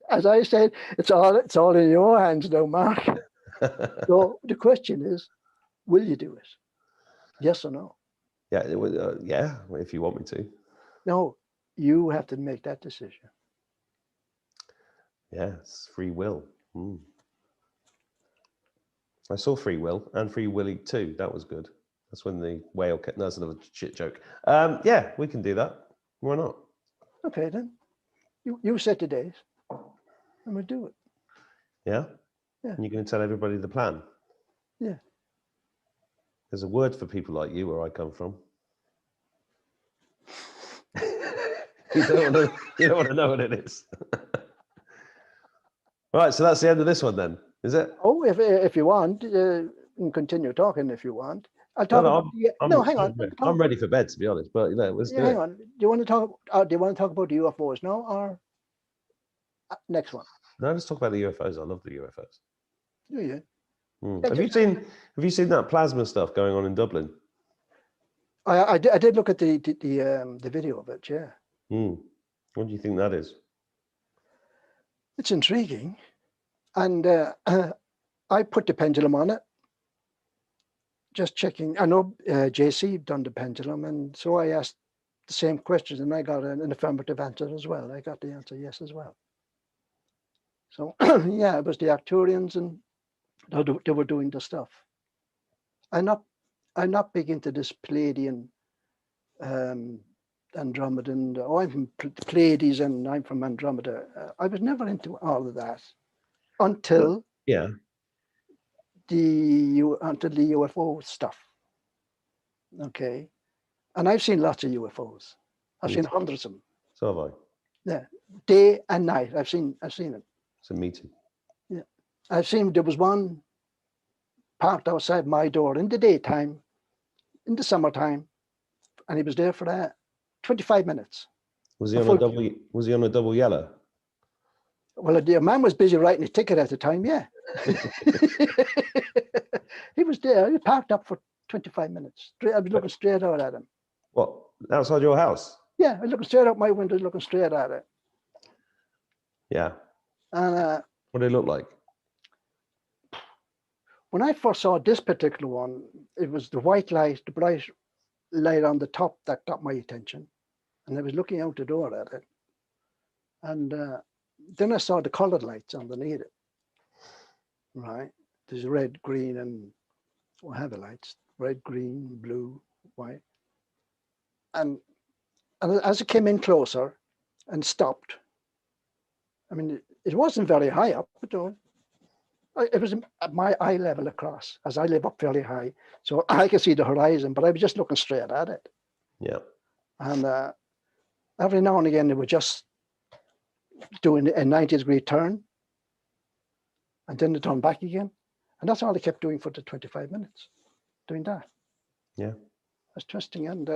As I said, it's all in your hands now, Mark. So the question is, will you do it? Yes or no? Yeah, yeah. If you want me to. No, you have to make that decision. Yeah, it's free will. I saw Free Will and Free Willy too. That was good. That's when the whale kept. No, that's another shit joke. Yeah, we can do that. Why not? Okay, then. You set the days, and we'll do it. Yeah? Yeah. And you're going to tell everybody the plan? Yeah. There's a word for people like you where I come from. You don't want to know what it is. Right, so that's the end of this one then, is it? Oh, if you want, you can continue talking if you want. I'll talk hang on. I'm ready for bed, to be honest, but let's do it. Hang on. Do you want to talk about the UFOs now or next one? No, let's talk about the UFOs. I love the UFOs. Do you? Have you seen that plasma stuff going on in Dublin? I did look at the video of it, yeah. What do you think that is? It's intriguing. And I put the pendulum on it, just checking. I know JC done the pendulum, and so I asked the same questions, and I got an affirmative answer as well. I got the answer yes as well. So yeah, it was the Arcturians, and they were doing the stuff. I'm not big into this Pleiadian, Andromedan. Oh, I'm from Pleiades, and I'm from Andromeda. I was never into all of that until the UFO stuff. Okay, and I've seen lots of UFOs. I've seen hundreds of them. So have I. Yeah, day and night. I've seen them. So me too. Yeah, I've seen. There was one parked outside my door in the daytime, in the summertime, and he was there for 25 minutes. Was he on a double yellow? Well, the man was busy writing a ticket at the time. Yeah, he was there. He parked up for 25 minutes. I was looking straight out at him. What, outside your house? Yeah, I was looking straight out my window, looking straight at it. Yeah. And what did it look like? When I first saw this particular one, it was the white light, the bright light on the top that got my attention. And I was looking out the door at it. And then I saw the colored lights underneath it. Right? There's red, green, and heavy lights. Red, green, blue, white. And as it came in closer and stopped, I mean, it wasn't very high up at all. It was at my eye level across, as I live up fairly high. So I could see the horizon, but I was just looking straight at it. Yeah. And every now and again, they were just doing a 90-degree turn. And then they turned back again. And that's all they kept doing for the 25 minutes, doing that. Yeah. That's interesting. And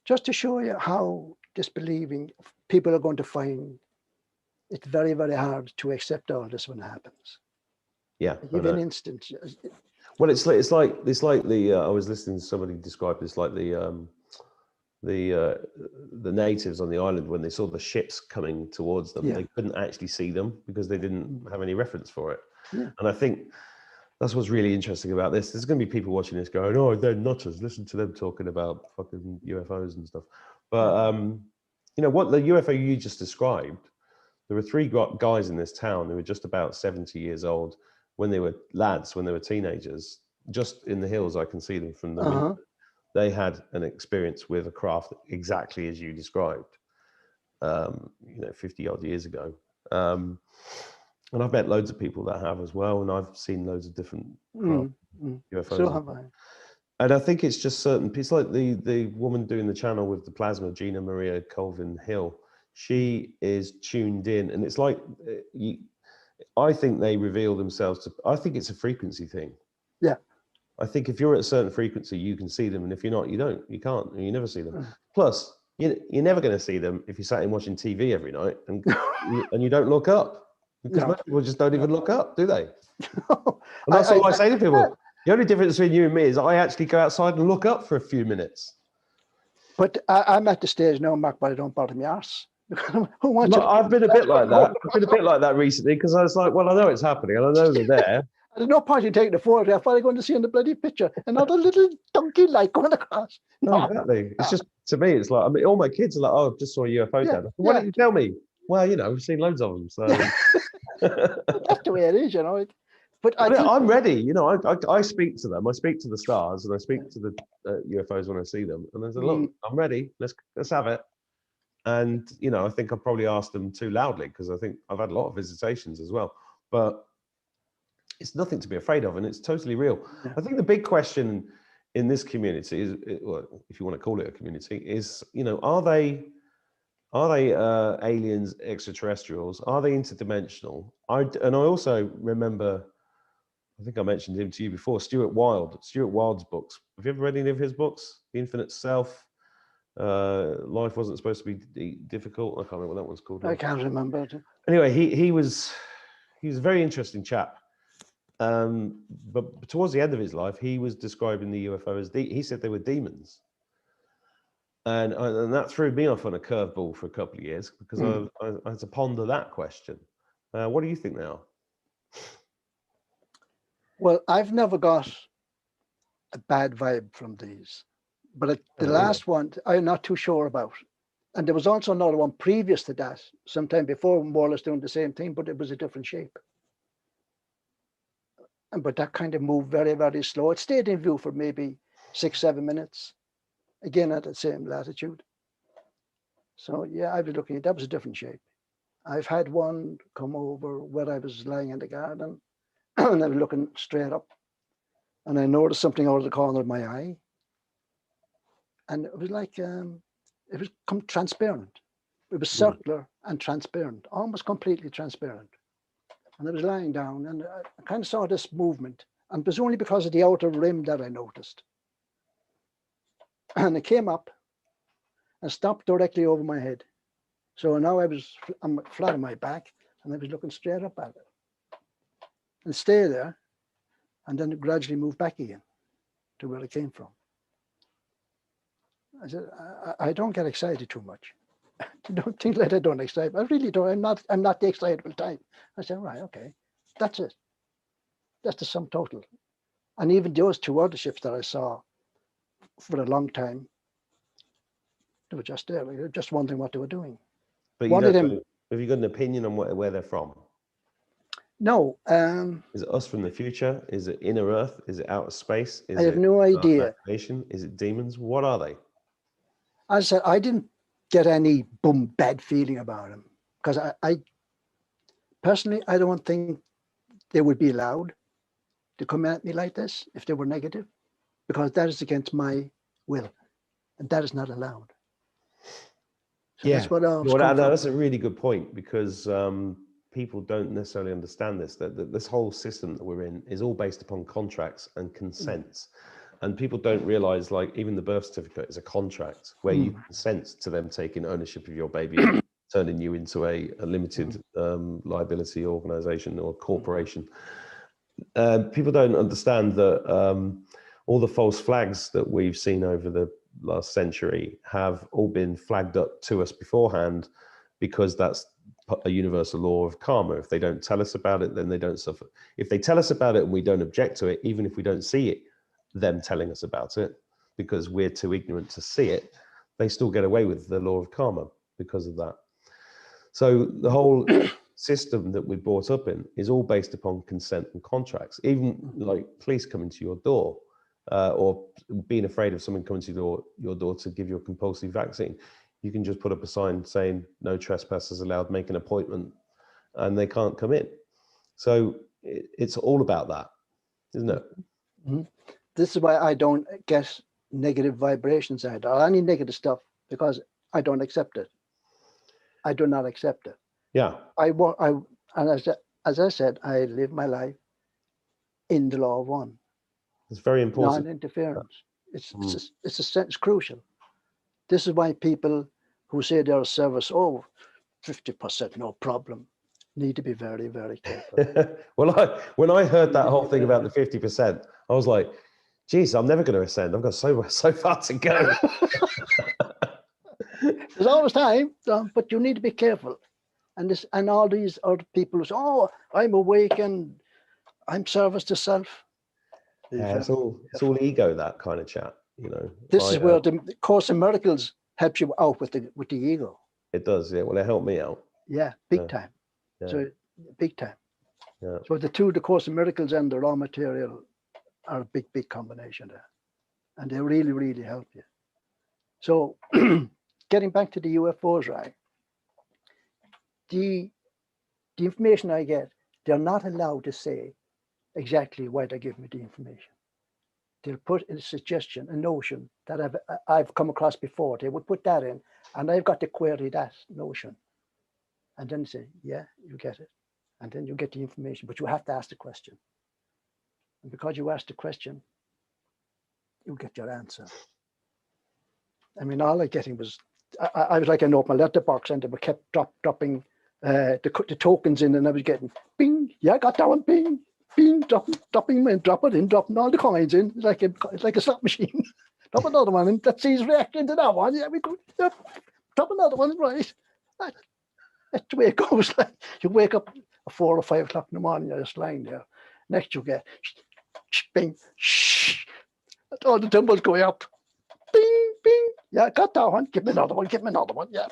just to show you how disbelieving people are going to find it very, very hard to accept all this when it happens. Yeah. I'll give you an instance. Well, it's like the I was listening to somebody describe this like the natives on the island when they saw the ships coming towards them, they couldn't actually see them because they didn't have any reference for it. Yeah. And I think that's what's really interesting about this. There's going to be people watching this going, "Oh, they're nutters. Listen to them talking about fucking UFOs and stuff." But you know what, the UFO you just described, there were 3 guys in this town who were just about 70 years old when they were lads, when they were teenagers, just in the hills. I can see them from the window. They had an experience with a craft exactly as you described, 50 odd years ago. And I've met loads of people that have as well. And I've seen loads of different UFOs. So have I. And I think it's just certain, it's like the woman doing the channel with the plasma, Gina Maria Colvin Hill. She is tuned in, and it's like, I think they reveal themselves to, I think it's a frequency thing. Yeah. I think if you're at a certain frequency, you can see them. And if you're not, you can't, and you never see them. Plus, you're never going to see them if you're sat in watching TV every night and you don't look up. Because No. most people just don't even look up, do they? No. And that's what I say to people. The only difference between you and me is I actually go outside and look up for a few minutes. But I'm at the stage now, Mark, but I don't bother my arse. Who wants Look, I've been a bit like that. I've been a bit like that recently because I was like, well, I know it's happening and I know they're there. There's no point in taking a photograph. What are you going to see in the bloody picture? Another little donkey light going across. No, exactly. It's just, to me, it's like, I mean, all my kids are like, oh, I just saw a UFO down. Why don't you tell me? Well, you know, we've seen loads of them. So That's the way it is, you know. But I think, I'm ready. You know, I speak to them. I speak to the stars and I speak to the UFOs when I see them. And I say, look, I'm ready. Let's have it. And, you know, I think I probably asked them too loudly because I think I've had a lot of visitations as well. But it's nothing to be afraid of and it's totally real. Yeah. I think the big question in this community is, well, if you want to call it a community, is, you know, are they aliens, extraterrestrials? Are they interdimensional? And I also remember, I think I mentioned him to you before, Stuart Wilde's books. Have you ever read any of his books? The Infinite Self, Life Wasn't Supposed to Be Difficult. I can't remember what that one's called. I can't remember. Anyway, he was a very interesting chap. But towards the end of his life, he was describing the UFO as he said they were demons. And that threw me off on a curveball for a couple of years because I had to ponder that question. What do you think now? Well, I've never got a bad vibe from these, but the last one I'm not too sure about. And there was also another one previous to that, sometime before, more or less doing the same thing, but it was a different shape. But that kind of moved very, very slow. It stayed in view for maybe 6-7 minutes, again at the same latitude. So yeah, I was looking at that was a different shape. I've had one come over where I was lying in the garden and I was looking straight up and I noticed something out of the corner of my eye. And it was like, it was transparent. It was circular and transparent, almost completely transparent. And I was lying down and I kind of saw this movement. And it was only because of the outer rim that I noticed. And it came up and stopped directly over my head. So now I'm flat on my back and I was looking straight up at it. And stay there. And then it gradually moved back again to where it came from. I said, I don't get excited too much. Don't think that I don't excite. I really don't. I'm not the excitable type. I said, right, okay, that's it. That's the sum total. And even those two other ships that I saw for a long time, they were just there. They were just wondering what they were doing. But one of them. Have you got an opinion on where they're from? No. Is it us from the future? Is it inner Earth? Is it outer space? I have no idea. Is it demons? What are they? As I said, I didn't get any bad feeling about them because I personally, I don't think they would be allowed to come at me like this if they were negative, because that is against my will and that is not allowed. So yeah, that's what that's a really good point because people don't necessarily understand this, that this whole system that we're in is all based upon contracts and consents. And people don't realize, like, even the birth certificate is a contract where you consent to them taking ownership of your baby and turning you into a limited liability organization or corporation. People don't understand that all the false flags that we've seen over the last century have all been flagged up to us beforehand because that's a universal law of karma. If they don't tell us about it, then they don't suffer. If they tell us about it and we don't object to it, even if we don't see it, them telling us about it because we're too ignorant to see it, they still get away with the law of karma because of that. So the whole system that we're brought up in is all based upon consent and contracts. Even like police coming to your door or being afraid of someone coming to your door to give you a compulsory vaccine, you can just put up a sign saying no trespassers allowed, make an appointment, and they can't come in. So it's all about that, isn't it? Mm-hmm. This is why I don't get negative vibrations out or any negative stuff, because I don't accept it. I do not accept it. Yeah. And as I said, I live my life in the law of one. It's very important. Non-interference. It's crucial. This is why people who say they're a service, 50%, no problem. Need to be very, very careful. Well, when I heard that whole thing about the 50%, I was like, geez, I'm never going to ascend. I've got so far to go. There's always time, but you need to be careful. And all these other people who say, oh, I'm awake and I'm service to self. Yeah, it's all ego, that kind of chat, you know. This is where the Course in Miracles helps you out with the ego. It does, yeah. Well, it helped me out. Yeah, big time. Yeah. So big time. Yeah. So the Course in Miracles and the raw material are a big combination there. And they really, really help you. So getting back to the UFOs, right? The information I get, they're not allowed to say exactly why they give me the information. They'll put a suggestion, a notion that I've come across before. They would put that in, and I've got to query that notion. And then say, yeah, you get it. And then you get the information, but you have to ask the question. And because you ask the question, you get your answer. I mean, all I getting was, I was like an open letterbox, and they were kept dropping the tokens in, and I was getting bing, yeah, I got that one, bing, bing, dropping and dropping all the coins in. It's like a slot machine. Drop another one, and let's see his reaction to that one. Yeah, we go. Yeah, drop another one, right? That's the way it goes. Like you wake up at 4 or 5 o'clock in the morning, you're just lying there. Next you get bing, shh, all the tumbles going up. Bing, bing. Yeah, got that one. Give me another one. Give me another one. Yeah,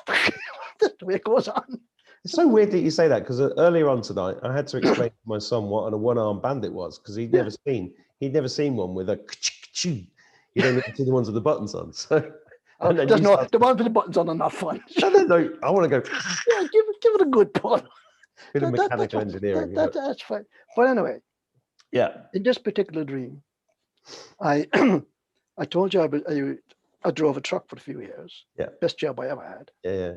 that's the way it goes on. It's so weird that you say that, because earlier on tonight I had to explain to my son what a one-armed bandit was, because he'd never seen one with a you don't even see the ones with the buttons on. So there's no the ones with the buttons on are not fun. No, I want to go. Yeah, give it a good pull. Bit of mechanical engineering. That's fine. But anyway, yeah. In this particular dream, I told you I drove a truck for a few years. Yeah. Best job I ever had. Yeah.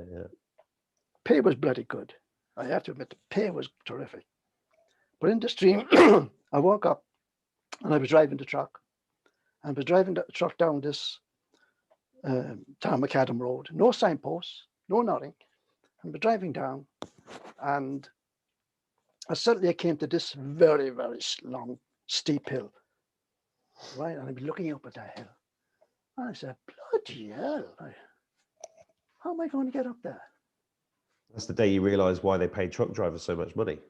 Pay was bloody good. I have to admit, the pay was terrific. But in this dream, I woke up and I was driving the truck. And I was driving the truck down this Tom McAdam Road. No signposts, no nothing. And we're driving down, and suddenly I came to this very, very long, steep hill. Right? And I'd be looking up at that hill. And I said, bloody hell. How am I going to get up there? That's the day you realise why they pay truck drivers so much money.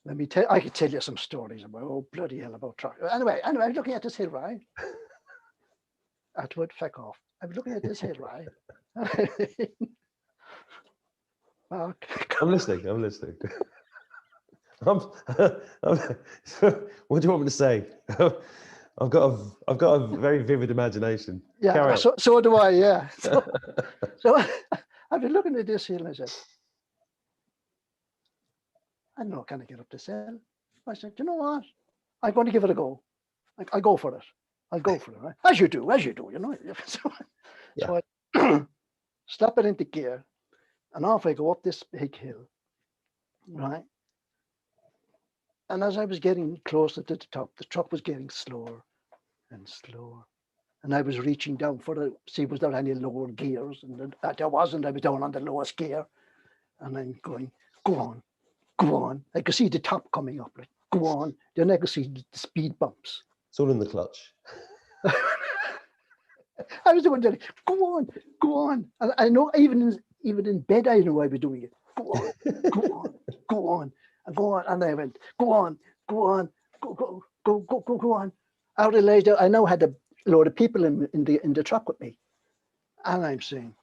Let me tell. I could tell you some stories about bloody hell about truck. Anyway, I'm looking at this hill, right? Attwood, feck off. I'm looking at this hill, right? I'm listening. What do you want me to say? I've got a very vivid imagination. Yeah, so do I. Yeah. So I've been looking at this hill, and I said, I don't know, can I get up this hill? I said, you know what? I'm going to give it a go. I'll go for it. Right? As you do, you know. So I slap it into gear, and off I go up this big hill, right? And as I was getting closer to the top, the truck was getting slower and slower. And I was reaching down see was there any lower gears? And there wasn't. I was down on the lowest gear. And I'm going, go on. I could see the top coming up, like, go on. Then I could see the speed bumps. It's all in the clutch. I was doing that. Go on. And I know even in bed, I know I was doing it. Go on. And I went, go on. I realized I now had a load of people in the truck with me. And I'm saying,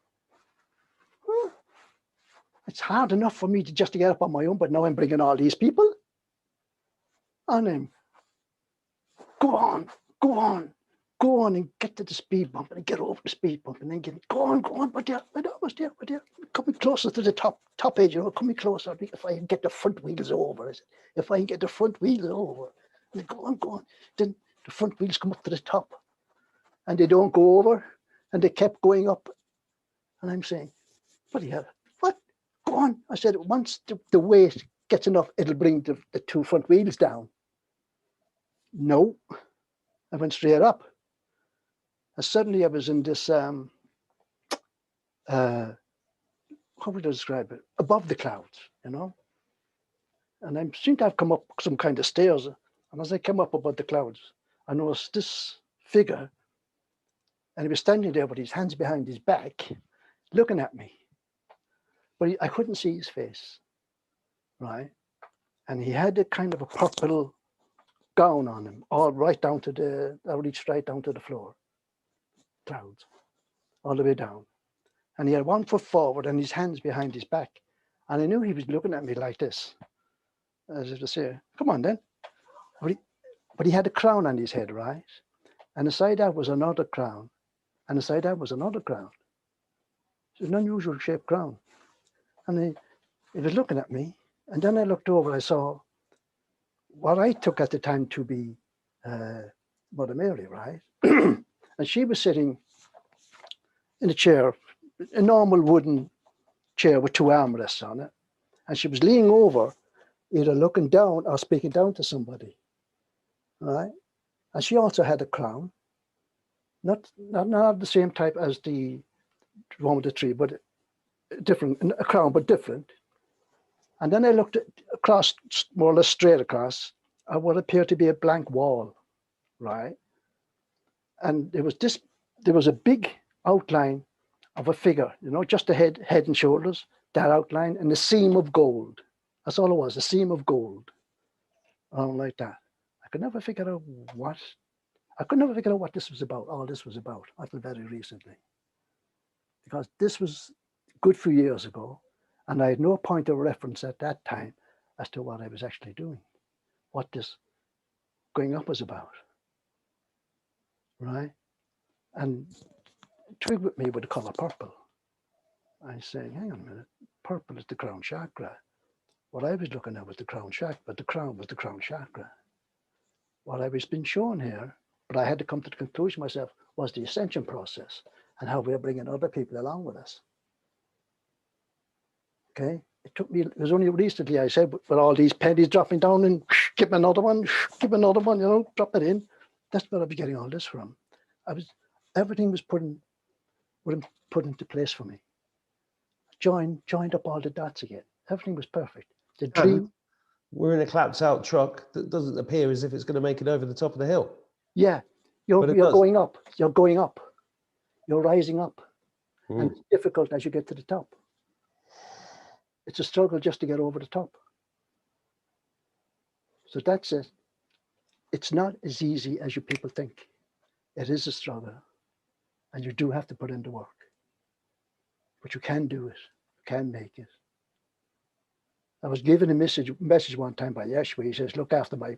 it's hard enough for me to just get up on my own, but now I'm bringing all these people. And I'm, go on and get to the speed bump and get over the speed bump and then go on, but yeah, coming closer to the top edge, coming closer. If I can get the front wheels over, and go on, then the front wheels come up to the top and they don't go over, and they kept going up. And I'm saying, bloody hell, what? Go on. I said, once the weight gets enough, it'll bring the 2 front wheels down. No, I went straight up. And suddenly I was in this, how would I describe it? Above the clouds, And I seemed to have come up some kind of stairs. And as I came up above the clouds, I noticed this figure, and he was standing there with his hands behind his back, looking at me. But I couldn't see his face, right? And he had a kind of a purple gown on him, all right down to the, I reached right down to the floor, clouds, all the way down. And he had 1 foot forward and his hands behind his back. And I knew he was looking at me like this, as if to say, come on then. But he had a crown on his head, right? And aside that was another crown. And aside that was another crown. It's an unusual shaped crown. And he was looking at me. And then I looked over, I saw what I took at the time to be Mother Mary, right? And she was sitting in a chair, a normal wooden chair with 2 armrests on it. And she was leaning over, either looking down or speaking down to somebody, right? And she also had a crown, not the same type as the one with the tree, but different, a crown, but different. And then I looked across, more or less straight across, at what appeared to be a blank wall, right? And there was a big outline of a figure, you know, just the head and shoulders, that outline, and a seam of gold. That's all it was, a seam of gold. Like that. I could never figure out what this was about, all this was about, until very recently. Because this was a good few years ago, and I had no point of reference at that time as to what I was actually doing, what this going up was about, right? And twigged with me with the color purple. I was saying, hang on a minute, purple is the crown chakra. What I was looking at was the crown chakra, but the crown was the crown chakra. What I was being shown here, but I had to come to the conclusion myself, was the ascension process and how we're bringing other people along with us. Okay, it was only recently I said, with all these pennies dropping down and give me another one, you know, drop it in. That's where I was getting all this from. Everything was put into place for me. Joined up all the dots again. Everything was perfect. The dream. We're in a clapped out truck that doesn't appear as if it's going to make it over the top of the hill. Yeah, you're going up. You're going up. You're rising up. And it's difficult as you get to the top. It's a struggle just to get over the top. So that's it. It's not as easy as you people think. It is a struggle. And you do have to put in the work. But you can do it. You can make it. I was given a message one time by Yeshua. He says, look after my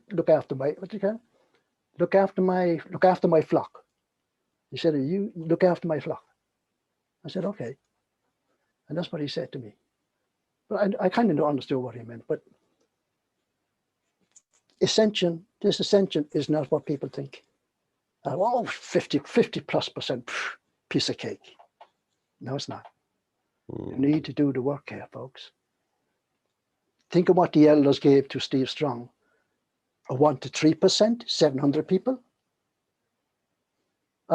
flock. He said, you look after my flock. I said, okay. And that's what he said to me. But I kind of understood what he meant. But this ascension is not what people think. 50+% piece of cake. No, it's not. You need to do the work here, folks. Think of what the elders gave to Steve Strong. A 1 to 3%, 700 people.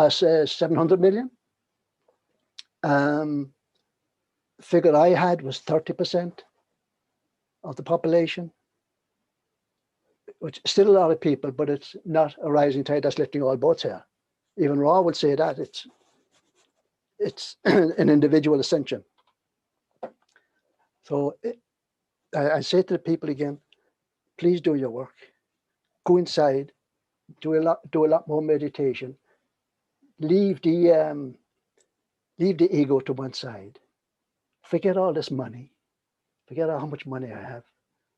700 million. Figure I had was 30% of the population, which is still a lot of people, but it's not a rising tide that's lifting all boats here. Even Ra would say that it's an individual ascension. So I say to the people again, please do your work. Go inside, do a lot more meditation. Leave the ego to one side. Forget all this money. Forget how much money I have,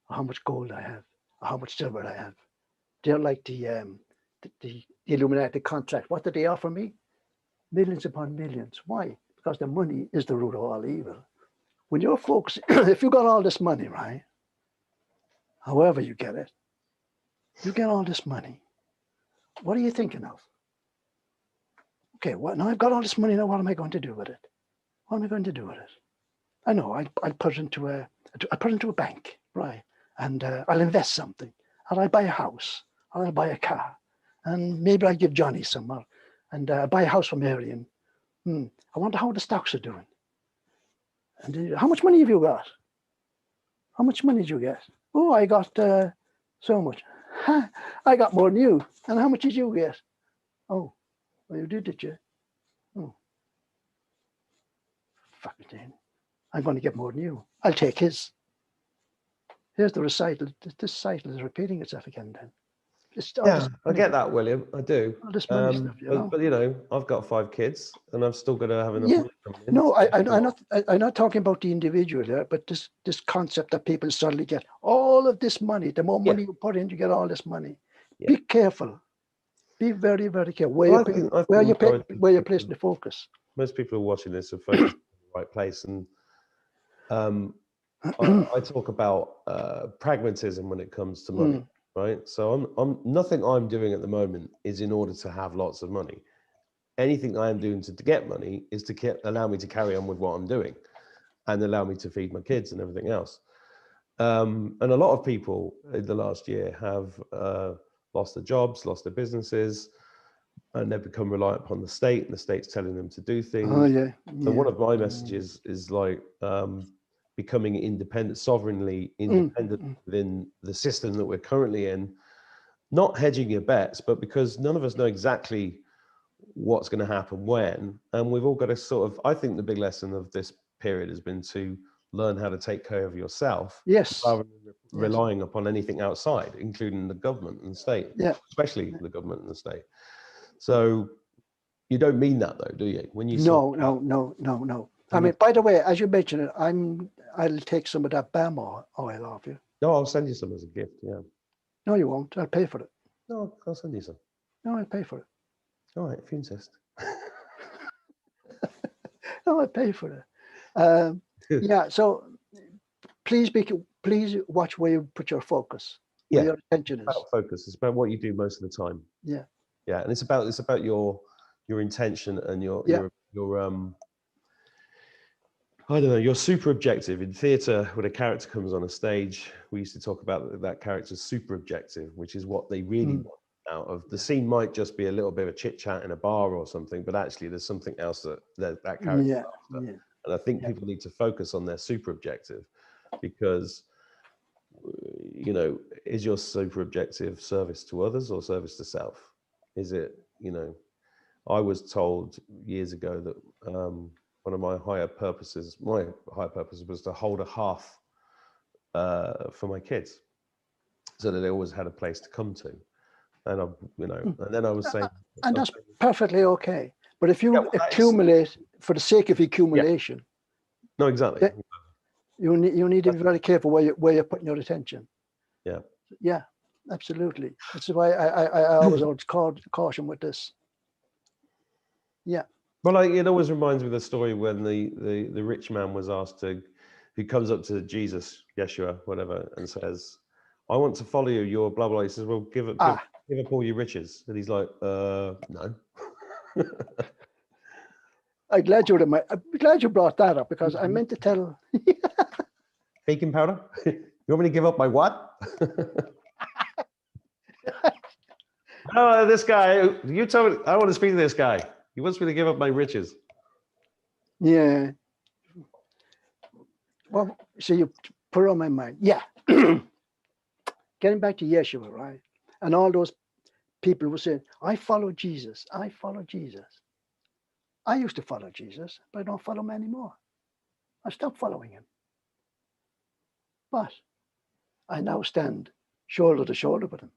or how much gold I have, or how much silver I have. They're like the Illuminati contract. What did they offer me? Millions upon millions. Why? Because the money is the root of all evil. When you're folks, if you got all this money, right? However you get it, you get all this money. What are you thinking of? Okay, well, now I've got all this money. Now what am I going to do with it? What am I going to do with it? I know I'll put it into a bank, right? And I'll invest something, and I'll buy a house, and I'll buy a car, and maybe I'll give Johnny some more, and buy a house for Mary. And I wonder how the stocks are doing. And how much money have you got? How much money did you get? Oh, I got so much. I got more than you. And how much did you get? Oh, well, you did you? Oh, fuck it then. I'm going to get more than you. I'll take his. Here's the recital. This cycle is repeating itself again then. Yeah, I get that, William. I do. All this money stuff, you know. But you know, I've got 5 kids, and I've still got to have enough Yeah. money coming in. No, I'm not talking about the individual there, but this concept that people suddenly get all of this money. The more money you put in, you get all this money. Yeah. Be careful. Be very, very careful. Where you're placing the focus. Most people who are watching this are focused in the right place, and I talk about pragmatism when it comes to money, right? So I'm nothing I'm doing at the moment is in order to have lots of money. Anything I am doing to get money is to allow me to carry on with what I'm doing and allow me to feed my kids and everything else. And a lot of people in the last year have lost their jobs, lost their businesses, and they've become reliant upon the state, and the state's telling them to do things. Oh, yeah. So one of my messages is like becoming independent, sovereignly independent within the system that we're currently in, not hedging your bets, but because none of us know exactly what's going to happen when, and we've all got to sort of, I think the big lesson of this period has been to learn how to take care of yourself, rather than relying upon anything outside, including the government and the state, especially the government and the state. So you don't mean that though, do you? When you no. I mean, by the way, as you mentioned it, I'll take some of that BAM oil off you. No, I'll send you some as a gift. Yeah. No, you won't. I'll pay for it. No, I'll send you some. No, I'll pay for it. All right, if you insist. No, I'll pay for it. Yeah. So please watch where you put your focus. Where your attention is. It's about focus. It's about what you do most of the time. Yeah. Yeah, and it's about your intention and your I don't know, your super objective. In theatre, when a character comes on a stage, we used to talk about that character's super objective, which is what they really want out of the scene. Might just be a little bit of a chit chat in a bar or something, but actually there's something else that character after. And I think people need to focus on their super objective, because you know, is your super objective service to others or service to self? Is it, you know, I was told years ago that one of my higher purposes was to hold a hearth for my kids, so that they always had a place to come to. And and then I was saying, and that's perfectly okay. But if you accumulate for the sake of accumulation, no, exactly. You need to be very careful where you're putting your attention. Yeah. Yeah, absolutely. That's why I always caution with this. Yeah. Well, it always reminds me of the story when the rich man was asked who comes up to Jesus, Yeshua, whatever, and says, "I want to follow you. You're blah blah." He says, "Well, give up all your riches." And he's like, "No." I'm glad you brought that up, because I meant to tell. Baking powder? You want me to give up my what? Oh, this guy. You tell me. I want to speak to this guy. He wants me to give up my riches. Yeah. Well, so you put it on my mind. Yeah. Getting back to Yeshua, right? And all those people who saying, "I follow Jesus. I follow Jesus." I used to follow Jesus, but I don't follow him anymore. I stopped following him. But I now stand shoulder to shoulder with him.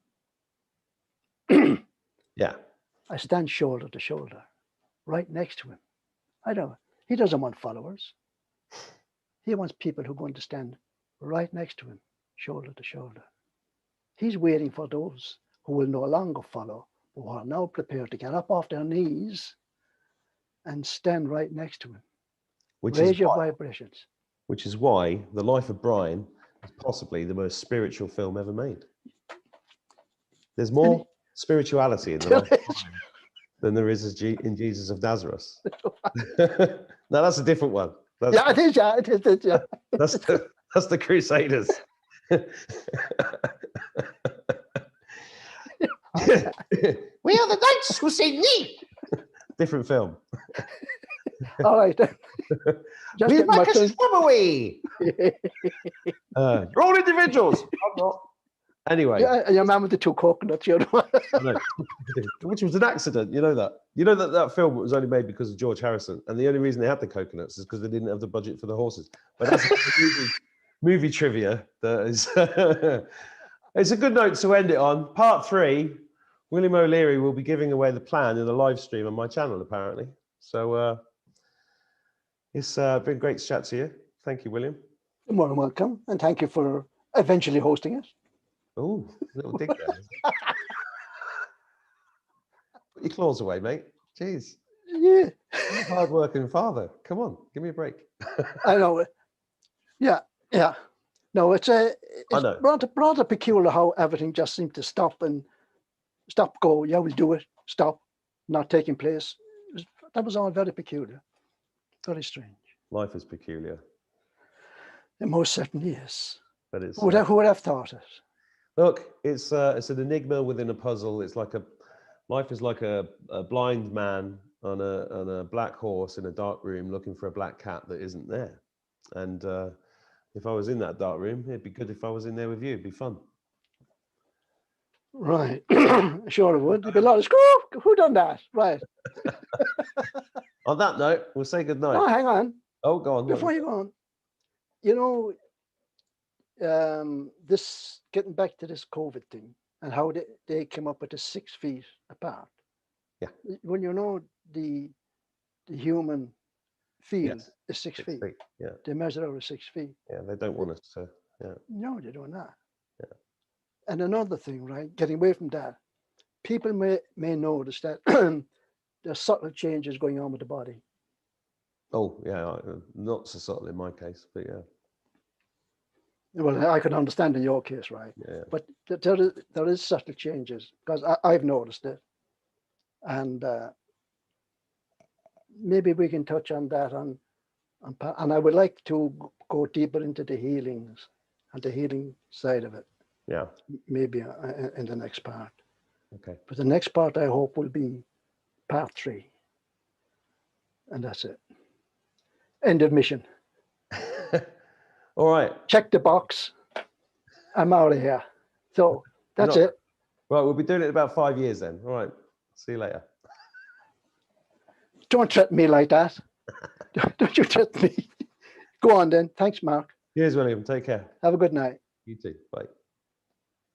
Yeah. I stand shoulder to shoulder, right next to him. He doesn't want followers. He wants people who are going to stand right next to him, shoulder to shoulder. He's waiting for those who will no longer follow, who are now prepared to get up off their knees and stand right next to him. Raise your vibrations. Which is why The Life of Brian is possibly the most spiritual film ever made. There's more spirituality in The Life of Brian than there is in Jesus of Nazareth. No, that's a different one. It is. Yeah. That's the Crusaders. We are the knights who say nee. Different film. All right. We'll back a swim away. You're all individuals. I'm not. Anyway. Yeah, your man with the 2 coconuts, you know. I know. Which was an accident, you know that. You know that film was only made because of George Harrison, and the only reason they had the coconuts is because they didn't have the budget for the horses. But that's movie trivia. That is. It's a good note to end it on. Part 3. William O'Leary will be giving away the plan in a live stream on my channel, apparently. So it's been great to chat to you. Thank you, William. You're more than welcome, and thank you for eventually hosting it. Oh, little dig there. Put your claws away, mate. Jeez. Yeah. You're a hard-working father. Come on, give me a break. I know. Yeah. No, it's rather peculiar how everything just seemed to stop, go. Yeah, we'll do it. Stop, not taking place. That was all very peculiar, very strange. Life is peculiar. It most certainly is. But it's who would have thought it? Look, it's an enigma within a puzzle. It's like life is like a blind man on a black horse in a dark room looking for a black cat that isn't there. And if I was in that dark room, it'd be good if I was in there with you. It'd be fun. Right. Sure it would. There'd be a lot of who done that? Right. On that note, we'll say good night. Oh, hang on. Oh, go on. Before you go on, you know, this getting back to this COVID thing and how they came up with the 6 feet apart. Yeah. When you know the human field is 6 feet. Yeah. They measure out at 6 feet. Yeah, they don't want us to. Yeah. No, they're doing that. Yeah. And another thing, right? Getting away from that, people may notice that there's subtle changes going on with the body. Oh, yeah, not so subtle in my case, but yeah. Well, I can understand in your case, right? Yeah. But there is subtle changes because I've noticed it, and maybe we can touch on that and I would like to go deeper into the healings and the healing side of it. Yeah. Maybe in the next part. Okay. But the next part I hope will be part 3, and that's it. End of mission. All right. Check the box. I'm out of here. So that's it. Right, we'll be doing it in about 5 years then. All right. See you later. Don't threaten me like that. Don't you threaten me. Go on then. Thanks, Mark. Cheers, William. Take care. Have a good night. You too. Bye.